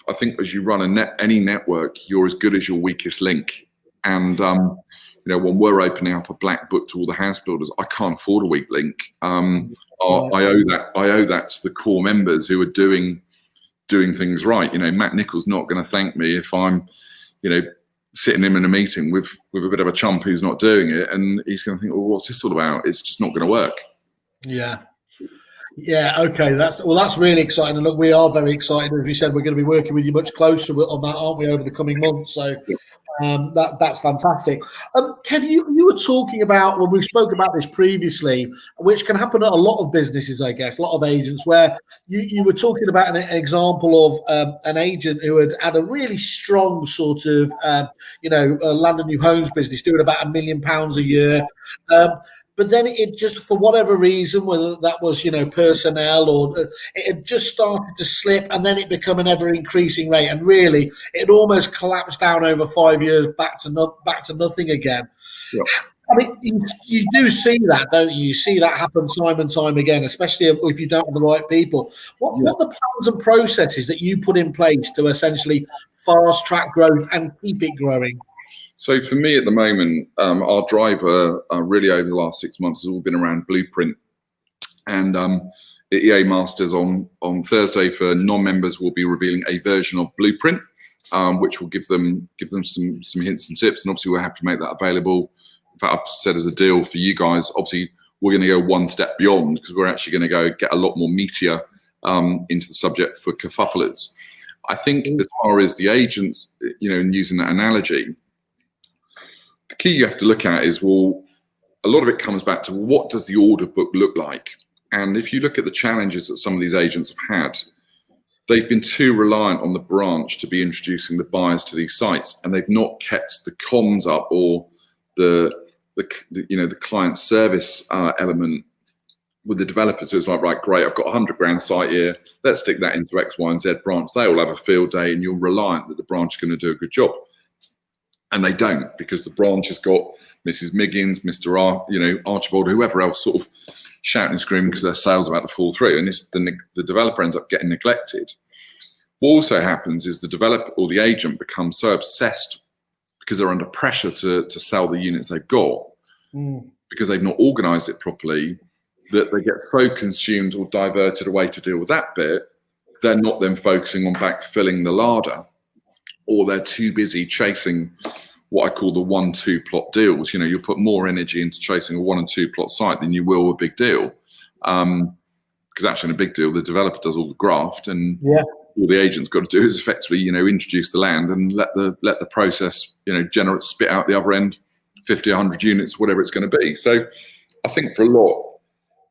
S2: I think as you run any network, you're as good as your weakest link. And when we're opening up a black book to all the house builders, I can't afford a weak link. I owe that to the core members who are doing things right. Matt Nicholls not going to thank me if I'm, sitting him in a meeting with a bit of a chump who's not doing it, and he's going to think, well, what's this all about? It's just not going to work.
S1: Yeah, okay, that's really exciting. And look, we are very excited. As you said, we're going to be working with you much closer on that, aren't we, over the coming months? So that's fantastic. Kev, you were talking about, when we spoke about this previously, which can happen at a lot of businesses, I guess, a lot of agents, where you were talking about an example of an agent who had a really strong sort of, land and new homes business, doing about £1 million a year. But then it just, for whatever reason, whether that was, personnel or it had just started to slip, and then it became an ever increasing rate. And really, it almost collapsed down over 5 years back to nothing again.
S2: Yeah.
S1: I mean, you do see that, don't you? You see that happen time and time again, especially if you don't have the right people. What are the plans and processes that you put in place to essentially fast track growth and keep it growing?
S2: So for me at the moment, our driver really over the last 6 months has all been around Blueprint. And the EA Masters on Thursday for non-members will be revealing a version of Blueprint, which will give them some hints and tips. And obviously we're happy to make that available. In fact, I've said as a deal for you guys, obviously we're going to go one step beyond, because we're actually going to go get a lot more meatier into the subject for kerfufflers. I think as far as the agents, and using that analogy, the key you have to look at is, well, a lot of it comes back to what does the order book look like? And if you look at the challenges that some of these agents have had, they've been too reliant on the branch to be introducing the buyers to these sites, and they've not kept the comms up or the client service element with the developers. So it's like, right, great, I've got a £100,000 site here. Let's stick that into X, Y, and Z branch. They all have a field day, and you're reliant that the branch is going to do a good job. And they don't, because the branch has got Mrs. Miggins, Mr. Archibald, whoever else sort of shouting and screaming because their sales are about to fall through, and the developer ends up getting neglected. What also happens is the developer or the agent becomes so obsessed because they're under pressure to sell the units they've got, because they've not organised it properly, that they get so consumed or diverted away to deal with that bit, they're not then focusing on backfilling the larder, or they're too busy chasing what I call the 1-2 plot deals. You'll put more energy into chasing a 1 and 2 plot site than you will a big deal. Because actually in a big deal, the developer does all the graft, and all the agent's got to do is effectively, introduce the land and let the process, generate, spit out the other end, 50, 100 units, whatever it's going to be. So I think for a lot,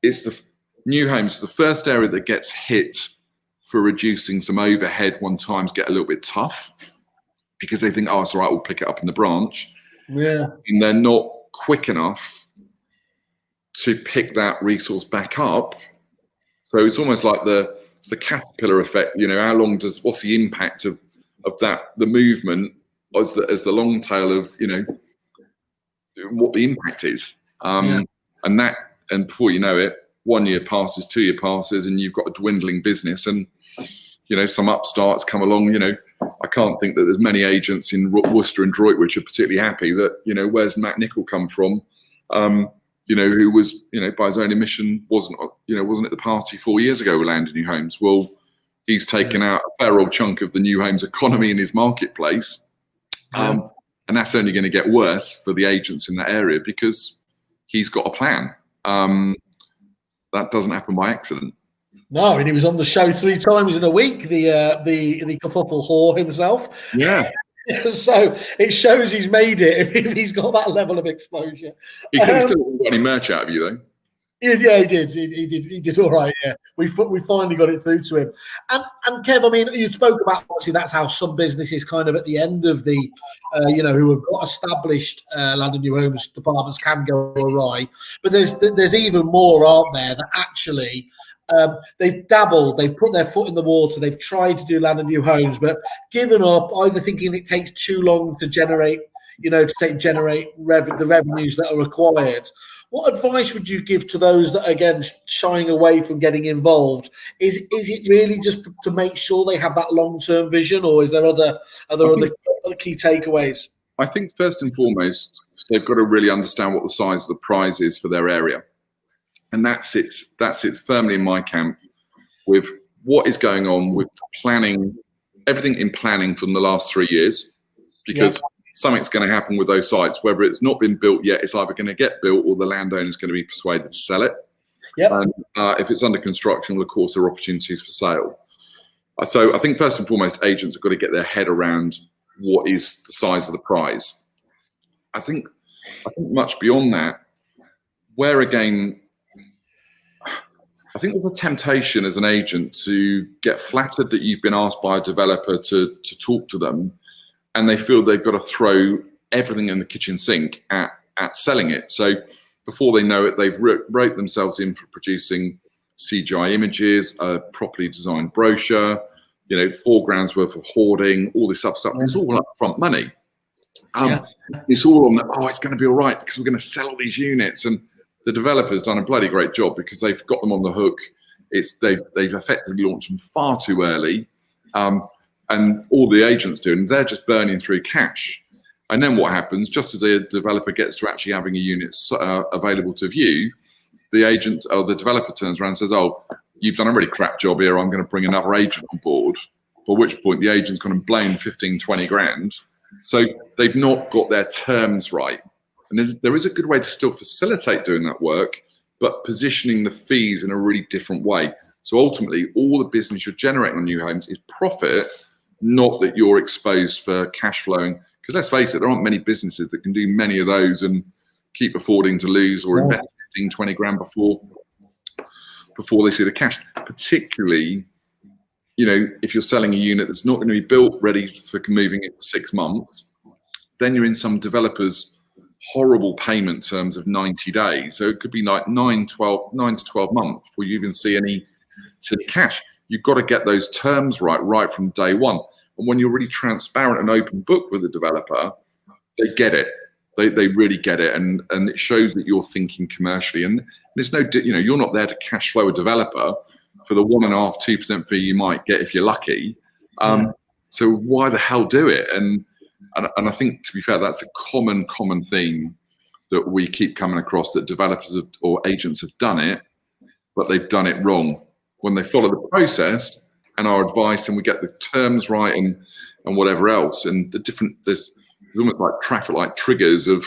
S2: it's the new homes, the first area that gets hit for reducing some overhead when times get a little bit tough, because they think, oh, it's all right, we'll pick it up in the branch. Yeah. And they're not quick enough to pick that resource back up. So it's almost like the caterpillar effect. What's the impact of that, the movement as the long tail of, what the impact is. And before you know it, 1 year passes, 2 year passes, and you've got a dwindling business, and some upstarts come along. I can't think that there's many agents in Worcester and Droitwich are particularly happy that, where's Matt Nicol come from, who was, by his own admission, wasn't at the party 4 years ago with Land and New Homes. Well, he's taken out a fair old chunk of the new homes economy in his marketplace. And that's only going to get worse for the agents in that area, because he's got a plan. That doesn't happen by accident.
S1: No, and he was on the show 3 times in a week, the kerfuffle whore himself.
S2: Yeah.
S1: So it shows he's made it if he's got that level of exposure.
S2: He couldn't still get any merch out of you, though.
S1: Yeah, he did. He did all right. Yeah, we finally got it through to him. And Kev, I mean, you spoke about, obviously that's how some businesses kind of at the end of the, who have got established Land and New Homes departments can go awry. But there's even more, aren't there, that actually they've dabbled, they've put their foot in the water, they've tried to do land and new homes, but given up, either thinking it takes too long to generate, the revenues that are required. What advice would you give to those that are, again, shying away from getting involved? Is it really just to make sure they have that long-term vision, or is there other key takeaways?
S2: I think first and foremost, they've got to really understand what the size of the prize is for their area. And that sits firmly in my camp with what is going on with planning, everything in planning from the last 3 years, because something's going to happen with those sites. Whether it's not been built yet, it's either going to get built or the landowner is going to be persuaded to sell it.
S1: Yep.
S2: And if it's under construction, well, of course, there are opportunities for sale. So I think first and foremost, agents have got to get their head around what is the size of the prize. I think much beyond that, where again, I think there's a temptation as an agent to get flattered that you've been asked by a developer to talk to them, and they feel they've got to throw everything in the kitchen sink at selling it. So before they know it, they've wrote themselves in for producing CGI images, a properly designed brochure, £4,000 worth of hoarding, all this stuff. It's all upfront money. It's all on it's going to be all right because we're going to sell all these units. And the developer's done a bloody great job because they've got them on the hook. They've effectively launched them far too early. And all the agents do, and they're just burning through cash. And then what happens, just as a developer gets to actually having a unit available to view, the agent or the developer turns around and says, "Oh, you've done a really crap job here. I'm going to bring another agent on board." For which point the agent's going to blame 15, 20 grand. So they've not got their terms right. And there is a good way to still facilitate doing that work, but positioning the fees in a really different way. So ultimately, all the business you're generating on new homes is profit, not that you're exposed for cash flowing. Because let's face it, there aren't many businesses that can do many of those and keep affording to lose or invest 15, 20 grand before they see the cash. Particularly, if you're selling a unit that's not going to be built ready for moving in 6 months, then you're in some developers' horrible payment terms of 90 days. So it could be like 9 to 12 months before you even see any cash. You've got to get those terms right from day one. And when you're really transparent and open book with the developer, they get it. They really get it, and it shows that you're thinking commercially. And there's no, you're not there to cash flow a developer for the 1.5–2% fee you might get if you're lucky. So why the hell do it? And I think, to be fair, that's a common theme that we keep coming across, that developers or agents have done it, but they've done it wrong. When they follow the process and our advice, and we get the terms right and whatever else, and there's almost like traffic light triggers of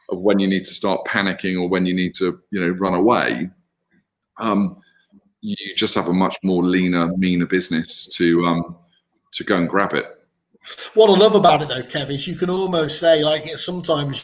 S2: when you need to start panicking or when you need to run away. You just have a much more leaner, meaner business to go and grab it.
S1: What I love about it, though, Kev, is you can almost say, sometimes,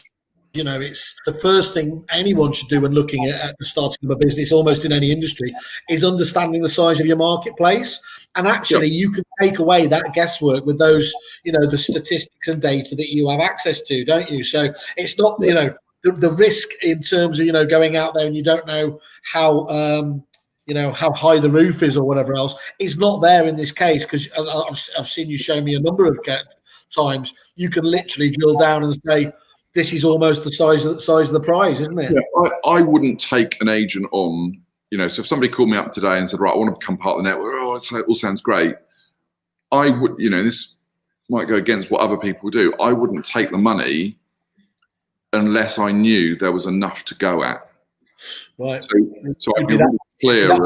S1: it's the first thing anyone should do when looking at the starting of a business, almost in any industry, is understanding the size of your marketplace. And actually, you can take away that guesswork with those, the statistics and data that you have access to, don't you? So it's not, the risk in terms of, going out there and you don't know how, how high the roof is or whatever else is not there in this case, because I've seen you show me a number of times. You can literally drill down and say, this is almost the size of the prize, isn't it?
S2: Yeah, I wouldn't take an agent on, so if somebody called me up today and said, right, I want to become part of the network, it all sounds great. I would, this might go against what other people do. I wouldn't take the money unless I knew there was enough to go at.
S1: Right.
S2: So I'd be really clear.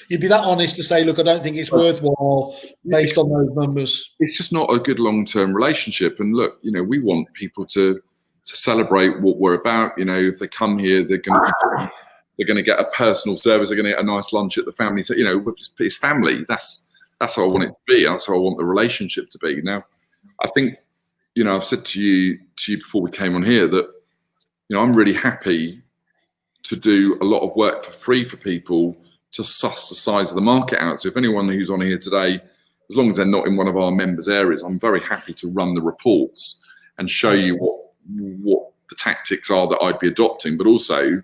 S1: You'd be that honest to say, look, I don't think it's worthwhile based on those numbers.
S2: It's just not a good long-term relationship. And look, we want people to celebrate what we're about. If they come here, they're going to get a personal service. They're going to get a nice lunch at the family. So, it's family. That's how I want it to be. That's how I want the relationship to be. Now, I think, I've said to you before we came on here that, I'm really happy to do a lot of work for free for people to suss the size of the market out. So if anyone who's on here today, as long as they're not in one of our members' areas, I'm very happy to run the reports and show you what the tactics are that I'd be adopting, but also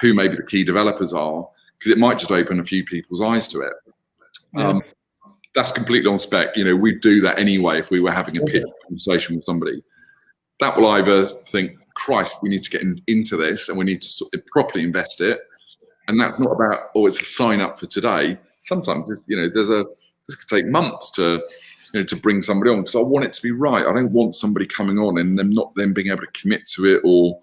S2: who maybe the key developers are, because it might just open a few people's eyes to it. That's completely on spec. We'd do that anyway if we were having a pitch conversation with somebody. That will either think, Christ, we need to get into this and we need to sort of properly invest it. And that's not about, it's a sign up for today. Sometimes, this could take months to bring somebody on, because I want it to be right. I don't want somebody coming on and them not then being able to commit to it, or,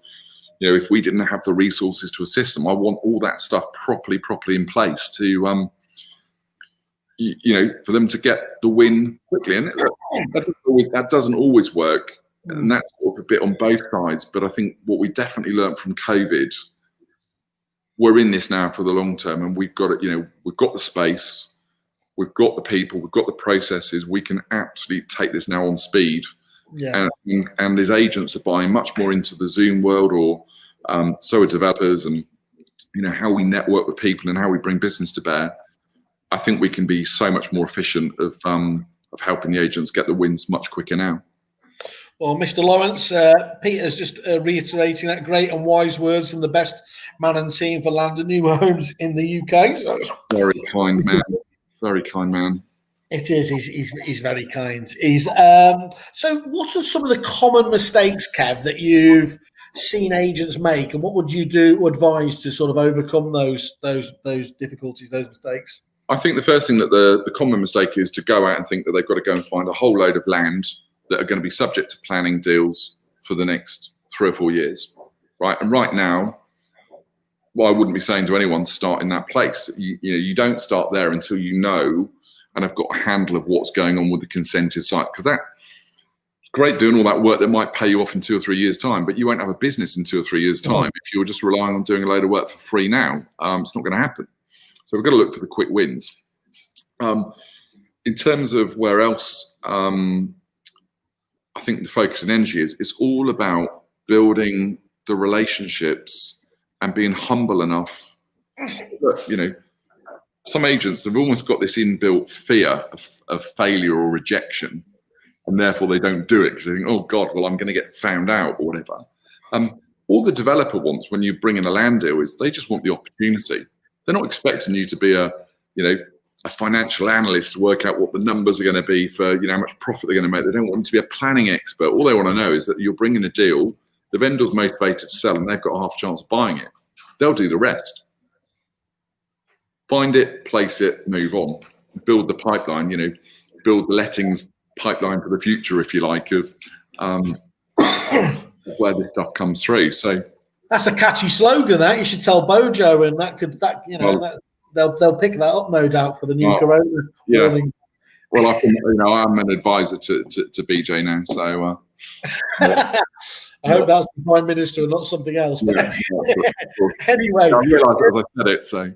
S2: if we didn't have the resources to assist them. I want all that stuff properly in place to, for them to get the win quickly. And that doesn't always work. And that's sort of a bit on both sides. But I think what we definitely learned from COVID, we're in this now for the long term, and we've got it. We've got the space, we've got the people, we've got the processes. We can absolutely take this now on speed. Yeah. And as agents are buying much more into the Zoom world, or so are developers, and how we network with people and how we bring business to bear. I think we can be so much more efficient of helping the agents get the wins much quicker now.
S1: Well, Mr. Lawrence, Peter's just reiterating that great and wise words from the best man and team for land and new homes in the UK. So.
S2: Very kind man. Very kind man.
S1: It is. He's very kind. So what are some of the common mistakes, Kev, that you've seen agents make, and what would you advise to sort of overcome those difficulties, those mistakes?
S2: I think the first thing that the common mistake is to go out and think that they've got to go and find a whole load of land that are going to be subject to planning deals for the next 3 or 4 years, right? And right now, I wouldn't be saying to anyone to start in that place. You don't start there until you know and have got a handle of what's going on with the consented site, because that's great doing all that work that might pay you off in 2 or 3 years' time, but you won't have a business in 2 or 3 years' time if you're just relying on doing a load of work for free now. It's not going to happen. So we've got to look for the quick wins. In terms of where else, I think the focus and energy is, it's all about building the relationships and being humble enough to look, some agents have almost got this inbuilt fear of failure or rejection, and therefore they don't do it because they think, oh God, well, I'm going to get found out or whatever. All the developer wants when you bring in a land deal is they just want the opportunity. They're not expecting you to be a financial analyst to work out what the numbers are going to be for, how much profit they're going to make. They don't want to be a planning expert. All they want to know is that you're bringing a deal, the vendor's motivated to sell, and they've got a half chance of buying it. They'll do the rest. Find it, place it, move on. Build the pipeline, build the lettings pipeline for the future, if you like, of where this stuff comes through. So
S1: that's a catchy slogan. That you should tell Bojo, and they'll pick that up, no doubt, for the new Corona.
S2: Yeah. Morning. Well, I'm an advisor to BJ now, so.
S1: I hope that's the Prime Minister and not something else.
S2: Yeah,
S1: anyway,
S2: I realised as I said it, so.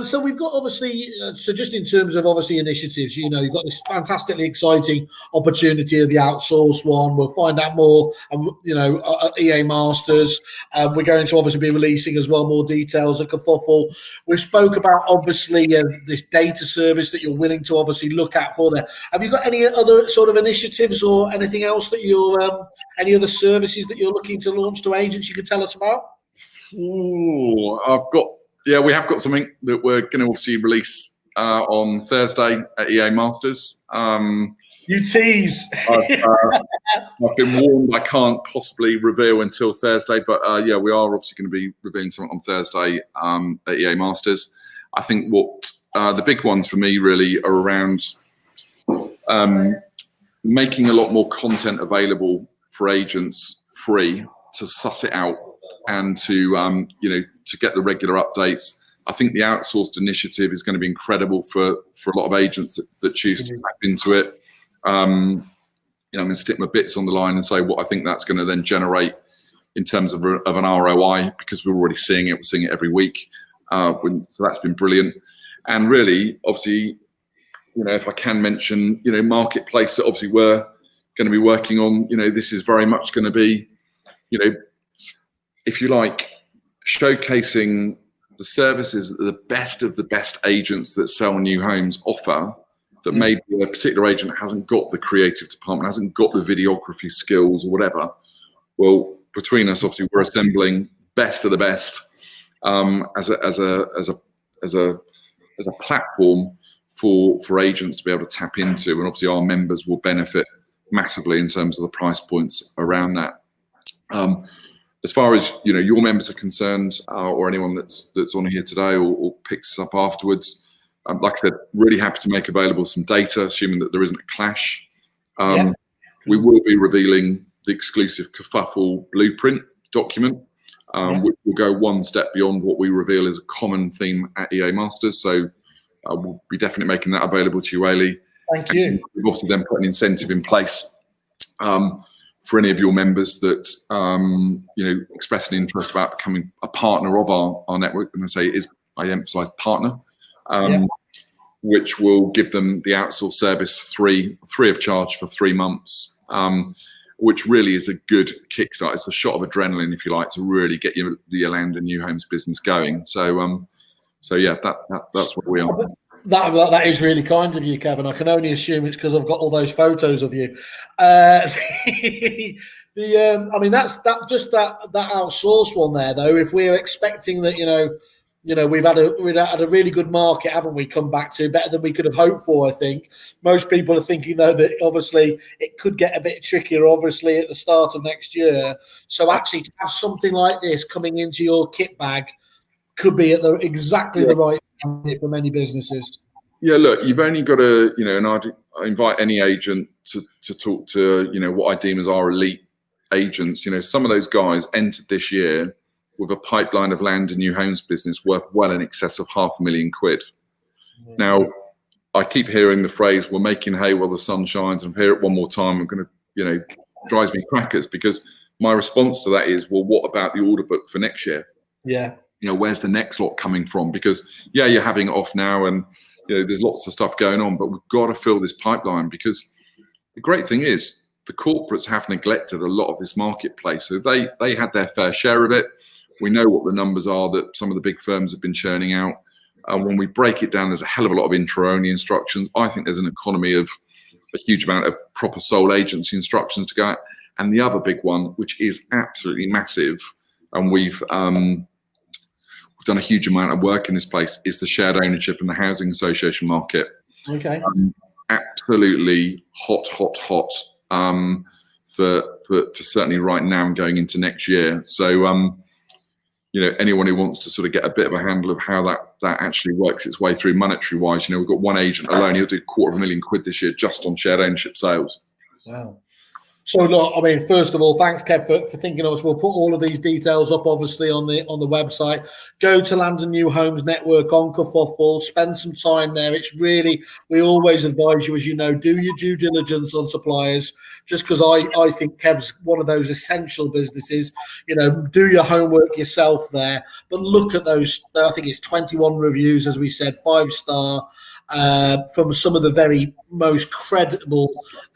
S1: So we've got obviously, so just in terms of obviously initiatives, you've got this fantastically exciting opportunity of the outsource one. We'll find out more, EA Masters. We're going to obviously be releasing as well more details at Kerfuffle. We spoke about obviously this data service that you're willing to obviously look at for there. Have you got any other sort of initiatives or anything else that you're, any other services that you're looking to launch to agents you could tell us about?
S2: We have got something that we're going to obviously release on Thursday at EA Masters.
S1: You tease.
S2: I've been warned I can't possibly reveal until Thursday, but we are obviously going to be revealing something on Thursday at EA Masters. I think what the big ones for me really are around making a lot more content available for agents free to suss it out and to to get the regular updates. I think the outsourced initiative is going to be incredible for a lot of agents that choose to tap into it. I'm going to stick my bits on the line and say what I think that's going to then generate in terms of an ROI, because we're already seeing it. We're seeing it every week. So that's been brilliant. And really, obviously, if I can mention, marketplace that obviously we're going to be working on, this is very much going to be, if you like, showcasing the services that the best of the best agents that sell new homes offer, that maybe a particular agent hasn't got the creative department, hasn't got the videography skills or whatever. Well, between us, obviously, we're assembling best of the best as as a platform for agents to be able to tap into, and obviously our members will benefit massively in terms of the price points around that. As far as your members are concerned, or anyone that's on here today or picks up afterwards, like I said, really happy to make available some data, assuming that there isn't a clash. We will be revealing the exclusive Kerfuffle blueprint document, which will go one step beyond what we reveal as a common theme at EA Masters. So we'll be definitely making that available to you, Ailey.
S1: Thank you.
S2: And we've obviously then put an incentive in place for any of your members that express an interest about becoming a partner of our network. And I emphasize partner, which will give them the outsource service free of charge for 3 months, which really is a good kickstart. It's a shot of adrenaline, if you like, to really get the Yolanda New Homes business going. So yeah, that's what we are.
S1: That is really kind of you, Kevin. I can only assume it's because I've got all those photos of you. That outsource one there, though. If we're expecting that, we've had a really good market, haven't we? Come back to better than we could have hoped for. I think most people are thinking, though, that obviously it could get a bit trickier, obviously at the start of next year. So actually, to have something like this coming into your kit bag could be at exactly the right time for many businesses.
S2: Yeah, look, you've only got to, and I invite any agent to talk to, what I deem as our elite agents. Some of those guys entered this year with a pipeline of land and new homes business worth well in excess of £500,000. Now, I keep hearing the phrase, we're making hay while the sun shines, and hear it one more time. I'm going to, drives me crackers, because my response to that is, well, what about the order book for next year?
S1: Yeah.
S2: Where's the next lot coming from? Because you're having it off now, and there's lots of stuff going on, but we've got to fill this pipeline, because the great thing is the corporates have neglected a lot of this marketplace. So they had their fair share of it. We know what the numbers are that some of the big firms have been churning out. When we break it down, there's a hell of a lot of intro-only instructions. I think there's an economy of a huge amount of proper sole agency instructions to go out. And the other big one, which is absolutely massive, and we've done a huge amount of work in this place, is the shared ownership and the housing association market. Okay. Absolutely hot for certainly right now and going into next year. So anyone who wants to sort of get a bit of a handle of how that actually works its way through monetary wise, we've got one agent alone, he'll do £250,000 this year just on shared ownership sales.
S1: Wow. So, look, first of all, thanks, Kev, for thinking of us. We'll put all of these details up, obviously, on the website. Go to Land and New Homes Network on Kerfuffle. Spend some time there. It's really, we always advise you, as you know, do your due diligence on suppliers. Just because I think Kev's one of those essential businesses. Do your homework yourself there. But look at those. I think it's 21 reviews, as we said, 5-star. From some of the very most credible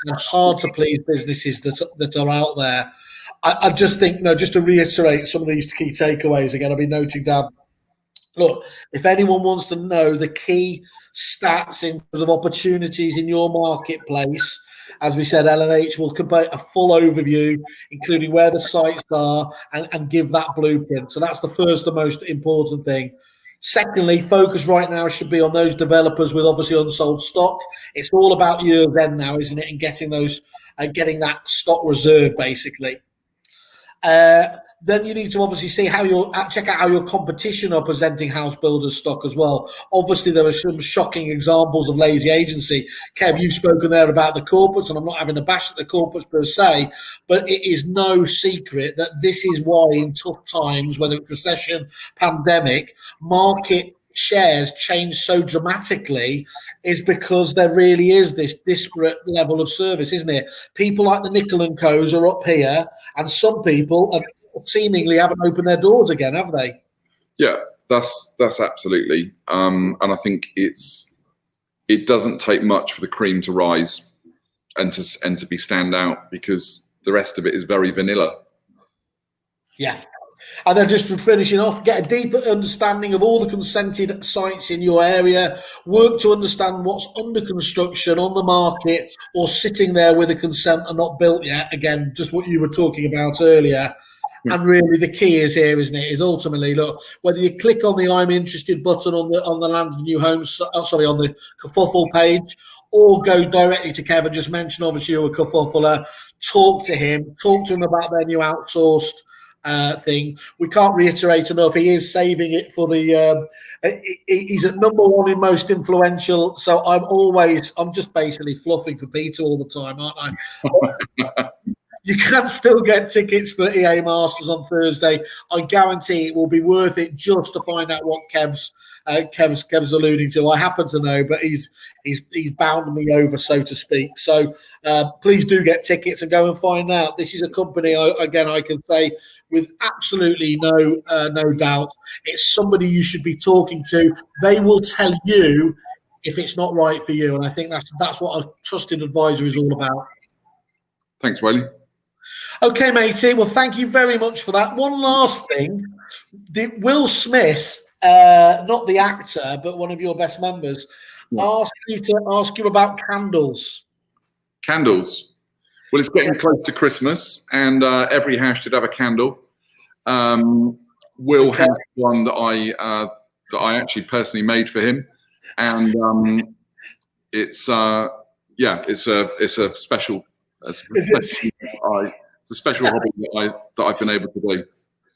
S1: and hard to please businesses that are out there. I just think, just to reiterate some of these key takeaways again, I've been noting down. Look, if anyone wants to know the key stats in terms of opportunities in your marketplace, as we said, L&H will complete a full overview, including where the sites are, and give that blueprint. So that's the first and most important thing. Secondly, focus right now should be on those developers with obviously unsold stock. It's all about year's end now, isn't it? And getting getting that stock reserve, basically. Then you need to obviously see check out how your competition are presenting house builders stock as well. Obviously, there are some shocking examples of lazy agency. Kev, you've spoken there about the corporates, and I'm not having a bash at the corporates per se, but it is no secret that this is why in tough times, whether it's recession, pandemic, market shares change so dramatically, is because there really is this disparate level of service, isn't it? People like the Nickel and Co's are up here, and some people seemingly haven't opened their doors again, have they? Yeah,
S2: that's absolutely. And I think it doesn't take much for the cream to rise and to be stand out, because the rest of it is very vanilla.
S1: Yeah. And then just finishing off, get a deeper understanding of all the consented sites in your area. Work to understand what's under construction, on the market, or sitting there with a consent and not built yet. Again, just what you were talking about earlier. And really, the key is here, isn't it? Is ultimately, look, whether you click on the "I'm interested" button on the Land and New Homes, on the Kerfuffle page, or go directly to Kevin. Just mention, obviously, you're a Kerfuffler. Talk to him about their new outsourced thing. We can't reiterate enough. He is saving it for the. He's at number one in most influential. So I'm just basically fluffing for Peter all the time, aren't I? You can still get tickets for EA Masters on Thursday. I guarantee it will be worth it just to find out what Kev's alluding to. I happen to know, but he's bound me over, so to speak. So please do get tickets and go and find out. This is a company, I can say with absolutely no doubt, it's somebody you should be talking to. They will tell you if it's not right for you, and I think that's what a trusted advisor is all about.
S2: Thanks, Whaley.
S1: Okay, matey. Well, thank you very much for that. One last thing. Will Smith, not the actor, but one of your best members, asked me to ask you about candles.
S2: Candles. Well, it's getting close to Christmas, and every house should have a candle. Will has one that I actually personally made for him, and it's a special. It's a special hobby that I've been able to do.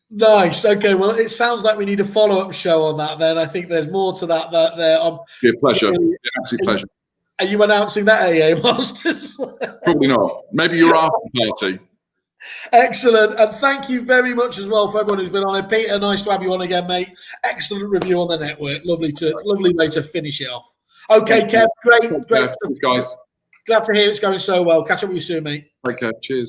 S2: Nice. Okay. Well, it sounds like we need a follow-up show on that. Then I think there's more to that. Be a pleasure. Be an absolute pleasure.
S1: Are you announcing that at EA Masters?
S2: Probably not. Maybe your after party.
S1: Excellent. And thank you very much as well for everyone who's been on it. Peter, nice to have you on again, mate. Excellent review on the network. Lovely way to finish it off. Okay, Kev. Great stuff,
S2: guys.
S1: Glad to hear it's going so well. Catch up with you soon, mate.
S2: Take care. Cheers.